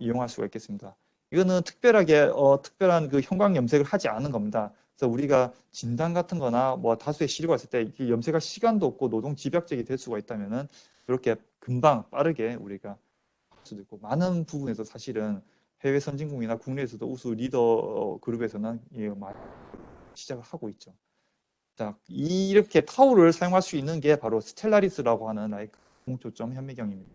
이용할 수가 있겠습니다. 이거는 특별한 그 형광 염색을 하지 않은 겁니다. 그래서 우리가 진단 같은 거나 뭐 다수의 시료가 있을 때 염색할 시간도 없고 노동 집약적이 될 수가 있다면은 이렇게 금방 빠르게 우리가 수도 있고 많은 부분에서 사실은 해외 선진국이나 국내에서도 우수 리더 그룹에서는 많이 시작을 하고 있죠. 자, 이렇게 타우를 사용할 수 있는 게 바로 스텔라리스라고 하는 라이카 공초점 현미경입니다.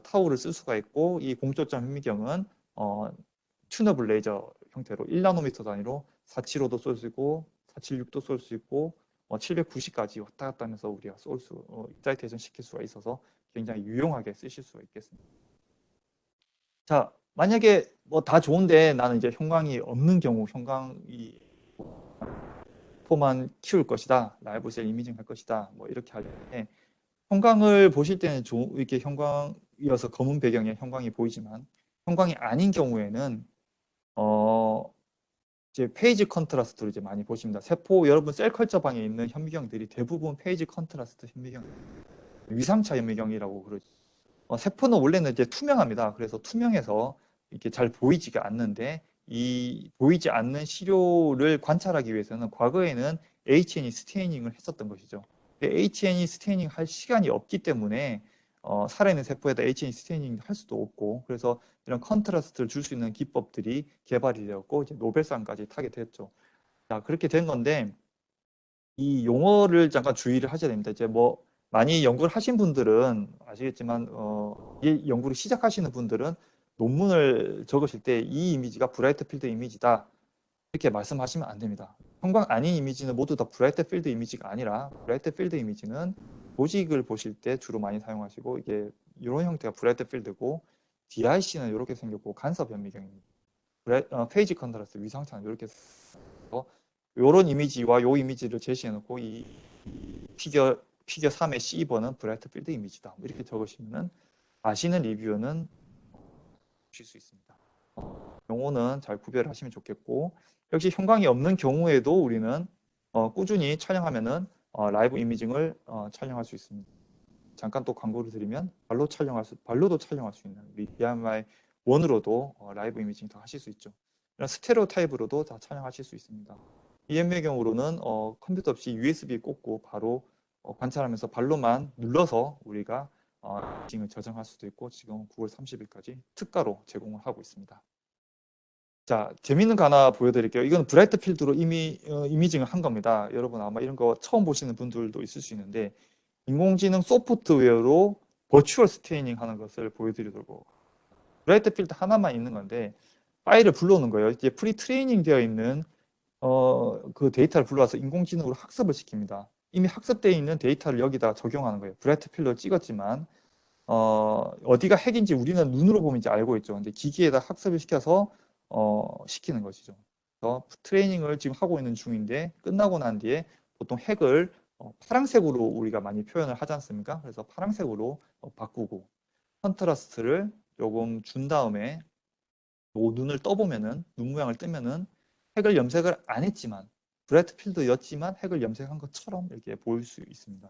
타우를 쓸 수가 있고 이 공초점 현미경은 튜너블 레이저 형태로 1나노미터 단위로 475도 쏠 수 있고 476도 쏠 수 있고 790까지 왔다 갔다 하면서 우리가 익사이테이션 시킬 수가 있어서 굉장히 유용하게 쓰실 수가 있겠습니다. 자, 만약에 뭐 다 좋은데 나는 이제 형광이 없는 경우, 형광이 포만 키울 것이다, 라이브 셀 이미징 할 것이다, 뭐 이렇게 할 때 형광을 보실 때는 이렇게 형광이어서 검은 배경에 형광이 보이지만 형광이 아닌 경우에는 이제 페이지 컨트라스트로 이제 많이 보십니다. 세포 여러분 셀 컬처 방에 있는 현미경들이 대부분 페이지 컨트라스트 현미경, 위상차 현미경이라고 그러죠. 세포는 원래는 이제 투명합니다. 그래서 투명해서 이렇게 잘 보이지가 않는데 이 보이지 않는 시료를 관찰하기 위해서는 과거에는 H&E 스테이닝을 했었던 것이죠. H&E 스테이닝 할 시간이 없기 때문에 살아있는 세포에다 H&E 스테이닝 할 수도 없고 그래서 이런 컨트라스트를 줄 수 있는 기법들이 개발이 되었고 이제 노벨상까지 타게 됐죠. 자, 그렇게 된 건데 이 용어를 잠깐 주의를 하셔야 됩니다. 이제 뭐 많이 연구를 하신 분들은 아시겠지만 이 연구를 시작하시는 분들은 논문을 적으실 때 이 이미지가 브라이트 필드 이미지다 이렇게 말씀하시면 안 됩니다. 형광 아닌 이미지는 모두 다 브라이트 필드 이미지가 아니라 브라이트 필드 이미지는 보직을 보실 때 주로 많이 사용하시고 이게 이런 형태가 브라이트 필드고 DIC는 이렇게 생겼고 간섭 현미경입니다. 페이지 컨트라스트 위상차는 이렇게 생겨서 이런 이미지와 이 이미지를 제시해 놓고 이 피겨 3의 C2번은 브라이트 필드 이미지다 이렇게 적으시면 아시는 리뷰어는 주실 수 있습니다. 용어는 잘 구별하시면 좋겠고 역시 형광이 없는 경우에도 우리는 꾸준히 촬영하면은 라이브 이미징을 촬영할 수 있습니다. 잠깐 또 광고를 드리면 발로도 촬영할 수 있는 우리 DMI 원으로도 라이브 이미징 다 하실 수 있죠. 이런 스테레오 타입으로도 다 촬영하실 수 있습니다. EM의 경우로는 컴퓨터 없이 USB 꽂고 바로 관찰하면서 발로만 눌러서 우리가 이미징을 저장할 수도 있고 지금 9월 30일까지 특가로 제공을 하고 있습니다. 자, 재밌는 거 하나 보여드릴게요. 이건 브라이트 필드로 이미징을 한 겁니다. 여러분 아마 이런 거 처음 보시는 분들도 있을 수 있는데 인공지능 소프트웨어로 버추얼 스테이닝 하는 것을 보여드리려고 브라이트 필드 하나만 있는 건데 파일을 불러오는 거예요. 이제 프리 트레이닝 되어 있는 그 데이터를 불러와서 인공지능으로 학습을 시킵니다. 이미 학습되어 있는 데이터를 여기다 적용하는 거예요. 브라이트 필드를 찍었지만 어디가 핵인지 우리는 눈으로 보면 이제 알고 있죠. 근데 기기에다 학습을 시켜서 시키는 것이죠. 그래서 트레이닝을 지금 하고 있는 중인데 끝나고 난 뒤에 보통 핵을 파란색으로 우리가 많이 표현을 하지 않습니까? 그래서 파란색으로 바꾸고 컨트라스트를 조금 준 다음에 눈을 떠보면은 눈 모양을 뜨면은 핵을 염색을 안 했지만 브라이트 필드였지만 핵을 염색한 것처럼 이렇게 보일 수 있습니다.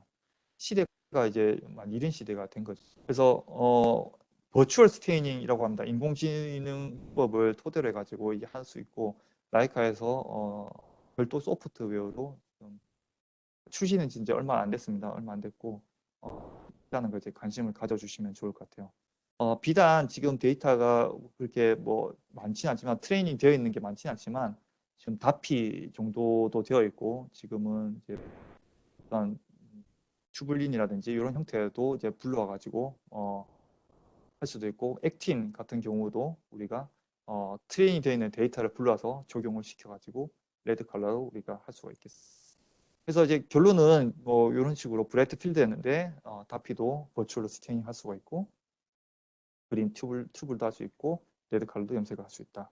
시대가 이제 이른 시대가 된 거죠. 그래서 버추얼 스테이닝이라고 합니다. 인공지능법을 토대로 해가지고 이게 할 수 있고 라이카에서 별도 소프트웨어로 출시는 이제 얼마 안 됐습니다. 얼마 안 됐고 라는 것에 관심을 가져주시면 좋을 것 같아요. 비단 지금 데이터가 그렇게 뭐 많지는 않지만 트레이닝 되어 있는 게 많지는 않지만 지금 다피 정도도 되어 있고 지금은 이제 어떤 튜블린이라든지 이런 형태도 이제 불러와가지고 할 수도 있고 액틴 같은 경우도 우리가 트레이닝 되어 있는 데이터를 불러와서 적용을 시켜가지고 레드 컬러로 우리가 할 수가 있겠습니다. 그래서 이제 결론은 뭐 이런 식으로 브라이트 필드였는데 다피도 버추얼로 스테이닝 할 수가 있고 그린 튜블도 할 수 있고 레드 컬러도 염색을 할 수 있다.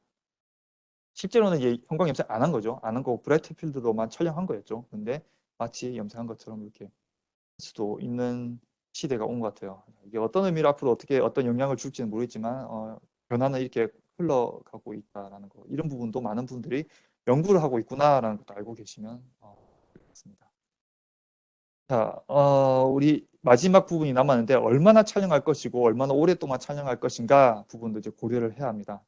실제로는 이제 형광 염색 안 한 거죠. 안 한 거고 브라이트 필드로만 촬영한 거였죠. 근데 마치 염색한 것처럼 이렇게 할 수도 있는 시대가 온 것 같아요. 이게 어떤 의미로 앞으로 어떻게 어떤 영향을 줄지는 모르겠지만 변화는 이렇게 흘러가고 있다라는 거. 이런 부분도 많은 분들이 연구를 하고 있구나라는 것도 알고 계시면 좋겠습니다. 자, 우리 마지막 부분이 남았는데 얼마나 촬영할 것이고 얼마나 오랫동안 촬영할 것인가 부분도 이제 고려를 해야 합니다.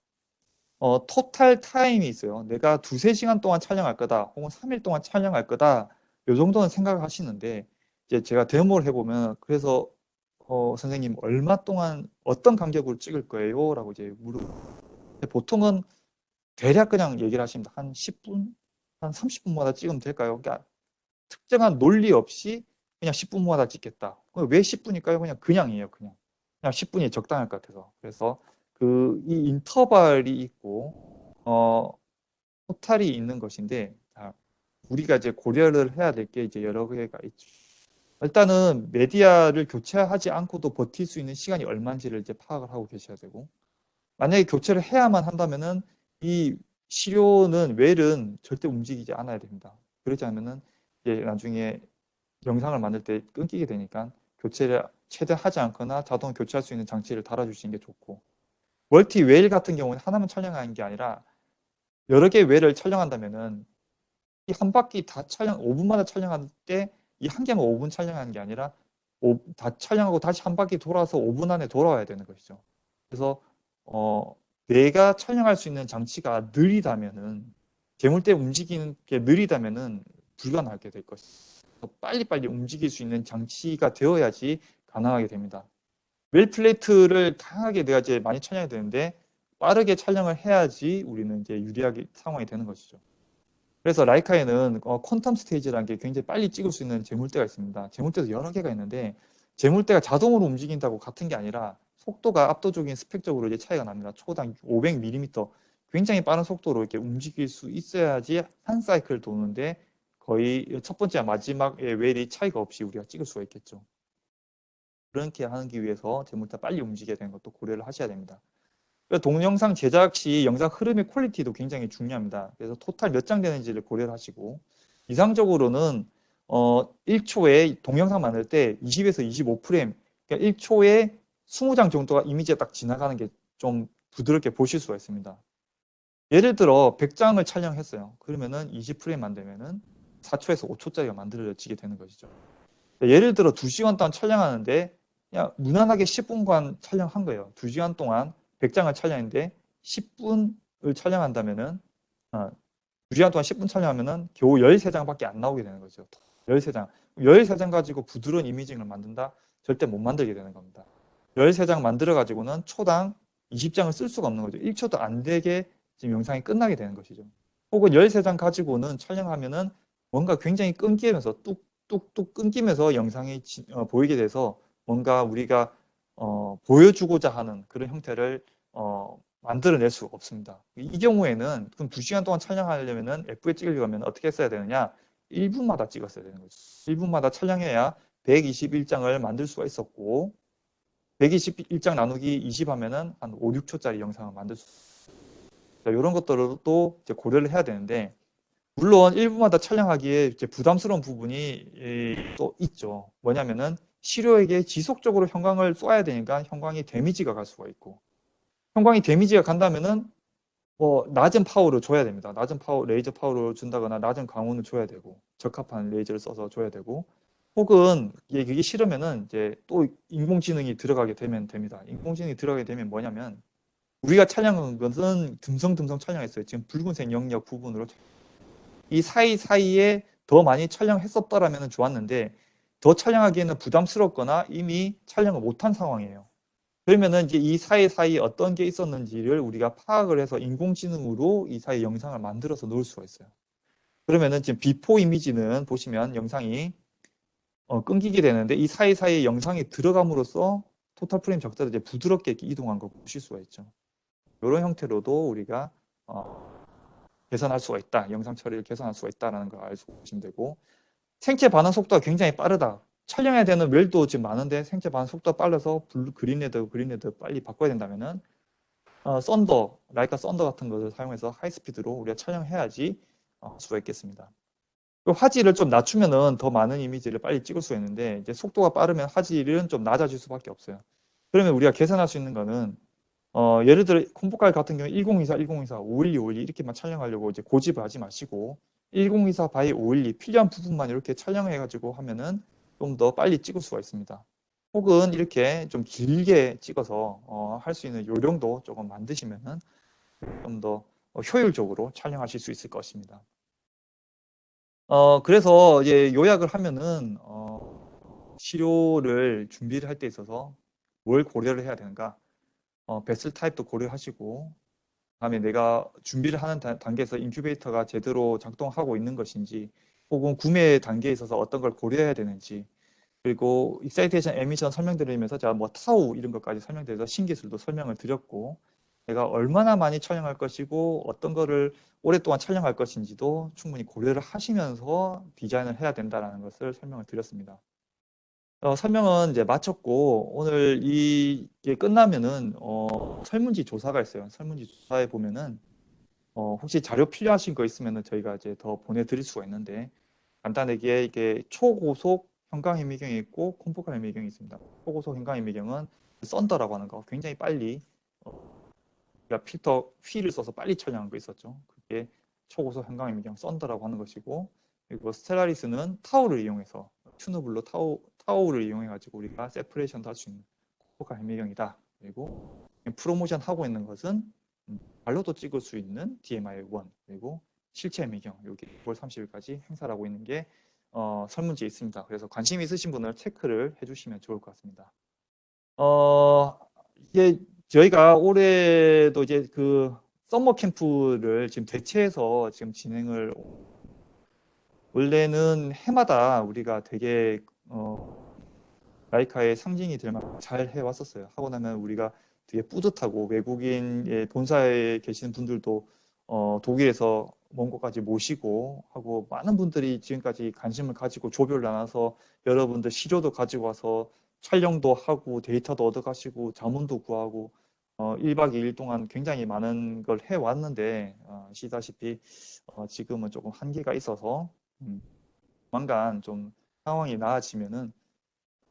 토탈 타임이 있어요. 내가 2~3시간 동안 촬영할 거다, 혹은 3일 동안 촬영할 거다, 요 정도는 생각을 하시는데, 이제 제가 데모를 해보면, 그래서, 선생님, 얼마 동안 어떤 간격으로 찍을 거예요? 라고 이제 물어보고, 보통은 대략 그냥 얘기를 하십니다. 한 10분? 한 30분마다 찍으면 될까요? 그러니까 특정한 논리 없이 그냥 10분마다 찍겠다. 왜 10분일까요? 그냥이에요. 그냥 10분이 적당할 것 같아서. 그래서 이 인터벌이 있고 토탈이 있는 것인데, 우리가 이제 고려를 해야 될 게 이제 여러 개가 있죠. 일단은 메디아를 교체하지 않고도 버틸 수 있는 시간이 얼마인지를 이제 파악을 하고 계셔야 되고, 만약에 교체를 해야만 한다면은 이 시료는 웰은 절대 움직이지 않아야 됩니다. 그렇지 않으면은 이제 나중에 영상을 만들 때 끊기게 되니까 교체를 최대한 하지 않거나 자동 교체할 수 있는 장치를 달아주시는 게 좋고, 멀티 웰 같은 경우는 하나만 촬영하는 게 아니라 여러 개의 웰을 촬영한다면은 이 한 바퀴 다 5분마다 촬영할 때 이 한 개만 5분 촬영하는 게 아니라 다 촬영하고 다시 한 바퀴 돌아서 5분 안에 돌아와야 되는 것이죠. 그래서 내가 촬영할 수 있는 장치가 느리다면은, 재물대 움직이는 게 느리다면은 불가능하게 될 것이죠. 빨리빨리 움직일 수 있는 장치가 되어야지 가능하게 됩니다. 웰 플레이트를 다양하게 내가 이제 많이 촬영해야 되는데 빠르게 촬영을 해야지 우리는 이제 유리하게 상황이 되는 것이죠. 그래서 라이카에는 퀀텀 스테이지라는 게 굉장히 빨리 찍을 수 있는 재물대가 있습니다. 재물대도 여러 개가 있는데 재물대가 자동으로 움직인다고 같은 게 아니라 속도가 압도적인 스펙적으로 이제 차이가 납니다. 초당 500mm, 굉장히 빠른 속도로 이렇게 움직일 수 있어야지 한 사이클 도는데 거의 첫 번째와 마지막의 웰이 차이가 없이 우리가 찍을 수가 있겠죠. 그렇게 하기 위해서 재물대 빨리 움직여야 되는 것도 고려를 하셔야 됩니다. 동영상 제작 시 영상 흐름의 퀄리티도 굉장히 중요합니다. 그래서 토탈 몇 장 되는지를 고려를 하시고, 이상적으로는 1초에 동영상 만들 때 20에서 25프레임, 그러니까 1초에 20장 정도가 이미지에 딱 지나가는 게 좀 부드럽게 보실 수가 있습니다. 예를 들어 100장을 촬영했어요. 그러면은 20프레임 만들면은 4초에서 5초짜리가 만들어지게 되는 것이죠. 예를 들어 2시간 동안 촬영하는데 그냥 무난하게 10분간 촬영한 거예요. 2시간 동안 100장을 촬영했는데 10분을 촬영한다면은 2시간 동안 10분 촬영하면은 겨우 13장밖에 안 나오게 되는 거죠. 13장. 13장 가지고 부드러운 이미징을 만든다? 절대 못 만들게 되는 겁니다. 13장 만들어 가지고는 초당 20장을 쓸 수가 없는 거죠. 1초도 안 되게 지금 영상이 끝나게 되는 것이죠. 혹은 13장 가지고는 촬영하면은 뭔가 굉장히 끊기면서 뚝뚝뚝 끊기면서 영상이 보이게 돼서 뭔가 우리가 보여주고자 하는 그런 형태를 만들어낼 수가 없습니다. 이 경우에는 그럼 2시간 동안 촬영하려면은 예쁘게 찍으려면 어떻게 했어야 되느냐? 1분마다 찍었어야 되는 거죠. 1분마다 촬영해야 121장을 만들 수가 있었고, 121장 나누기 20 하면은 한 5, 6초짜리 영상을 만들 수 있어요. 이런 것들도 이제 고려를 해야 되는데, 물론 1분마다 촬영하기에 이제 부담스러운 부분이 또 있죠. 뭐냐면은 시료에게 지속적으로 형광을 쏘아야 되니까 형광이 데미지가 갈 수가 있고, 형광이 데미지가 간다면은 낮은 파워를 줘야 됩니다. 낮은 파워, 레이저 파워를 준다거나 낮은 광원을 줘야 되고, 적합한 레이저를 써서 줘야 되고, 혹은 그게 싫으면은 이제 또 인공지능이 들어가게 되면 됩니다. 인공지능이 들어가게 되면 뭐냐면, 우리가 촬영한 것은 듬성듬성 촬영했어요. 지금 붉은색 영역 부분으로 이 사이사이에 더 많이 촬영했었더라면 좋았는데, 더 촬영하기에는 부담스럽거나 이미 촬영을 못한 상황이에요. 그러면은 이제 이 사이사이 어떤 게 있었는지를 우리가 파악을 해서 인공지능으로 이 사이 영상을 만들어서 놓을 수가 있어요. 그러면은 지금 비포 이미지는 보시면 영상이 끊기게 되는데, 이 사이사이 영상이 들어감으로써 토탈 프레임 적자를 이제 부드럽게 이렇게 이동한 거 보실 수가 있죠. 이런 형태로도 우리가 개선할 수가 있다. 영상 처리를 개선할 수가 있다는 걸 알고 보시면 되고, 생체 반응 속도가 굉장히 빠르다. 촬영해야 되는 웰도 지금 많은데 생체 반응 속도가 빨라서 그린레드 빨리 바꿔야 된다면은 썬더, 라이카 썬더 같은 것을 사용해서 하이스피드로 우리가 촬영해야지 할 수가 있겠습니다. 화질을 좀 낮추면은 더 많은 이미지를 빨리 찍을 수 있는데, 이제 속도가 빠르면 화질은 좀 낮아질 수밖에 없어요. 그러면 우리가 개선할 수 있는 거는 예를 들어 콤보칼 같은 경우 1024, 1024, 512, 512 이렇게만 촬영하려고 이제 고집을 하지 마시고 1024 바이 512 필요한 부분만 이렇게 촬영해 가지고 하면은 좀 더 빨리 찍을 수가 있습니다. 혹은 이렇게 좀 길게 찍어서 할 수 있는 요령도 조금 만드시면은 좀 더 효율적으로 촬영하실 수 있을 것입니다. 그래서 이제 요약을 하면은 시료를 준비를 할 때 있어서 뭘 고려를 해야 되는가? 베슬 타입도 고려하시고, 다음에 내가 준비를 하는 단계에서 인큐베이터가 제대로 작동하고 있는 것인지, 혹은 구매 단계에 있어서 어떤 걸 고려해야 되는지, 그리고 익사이테이션 에미션 설명드리면서 제가 뭐 타우 이런 것까지 설명드려서 신기술도 설명을 드렸고, 내가 얼마나 많이 촬영할 것이고 어떤 거를 오랫동안 촬영할 것인지도 충분히 고려를 하시면서 디자인을 해야 된다는 것을 설명을 드렸습니다. 설명은 이제 마쳤고, 오늘 이게 끝나면은 설문지 조사가 있어요. 설문지 조사에 보면은 혹시 자료 필요하신 거 있으면은 저희가 이제 더 보내드릴 수가 있는데, 간단하게 이게 초고속 형광현미경이 있고 콤포칼 현미경이 있습니다. 초고속 형광현미경은 썬더라고 하는 거, 굉장히 빨리 우리가 필터 휠을 써서 빨리 촬영한 거 있었죠. 그게 초고속 형광현미경 썬더라고 하는 것이고, 그리고 스텔라리스는 타오를 이용해서 튜너블로 타오를 이용해 가지고 우리가 세퍼레이션도 할 수 있는 콤포칼 현미경이다. 그리고 프로모션 하고 있는 것은 발로도 찍을 수 있는 DMI-1, 그리고 실체 현미경, 여기 9월 30일까지 행사를 하고 있는 게 설문지에 있습니다. 그래서 관심 있으신 분은 체크를 해주시면 좋을 것 같습니다. 이게 저희가 올해도 이제 그 썸머 캠프를 지금 대체해서 지금 진행을, 원래는 해마다 우리가 되게 라이카의 상징이 될 만큼 잘 해왔었어요. 하고 나면 우리가 되게 뿌듯하고, 외국인의 본사에 계시는 분들도 독일에서 먼 곳까지 모시고 하고, 많은 분들이 지금까지 관심을 가지고 조별 나눠서 여러분들 시료도 가지고 와서 촬영도 하고 데이터도 얻어가시고 자문도 구하고 1박 2일 동안 굉장히 많은 걸 해왔는데, 아시다시피 지금은 조금 한계가 있어서 조만간 좀 상황이 나아지면은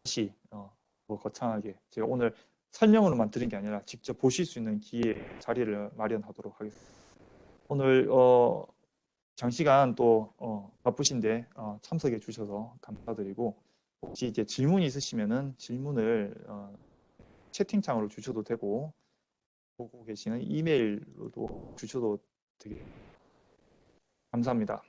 다시 더 거창하게, 제가 오늘 설명으로만 드린 게 아니라 직접 보실 수 있는 기회, 자리를 마련하도록 하겠습니다. 오늘 장시간 또 바쁘신데 참석해 주셔서 감사드리고, 혹시 이제 질문이 있으시면은 질문을 채팅창으로 주셔도 되고, 보고 계시는 이메일로도 주셔도 되게 감사합니다.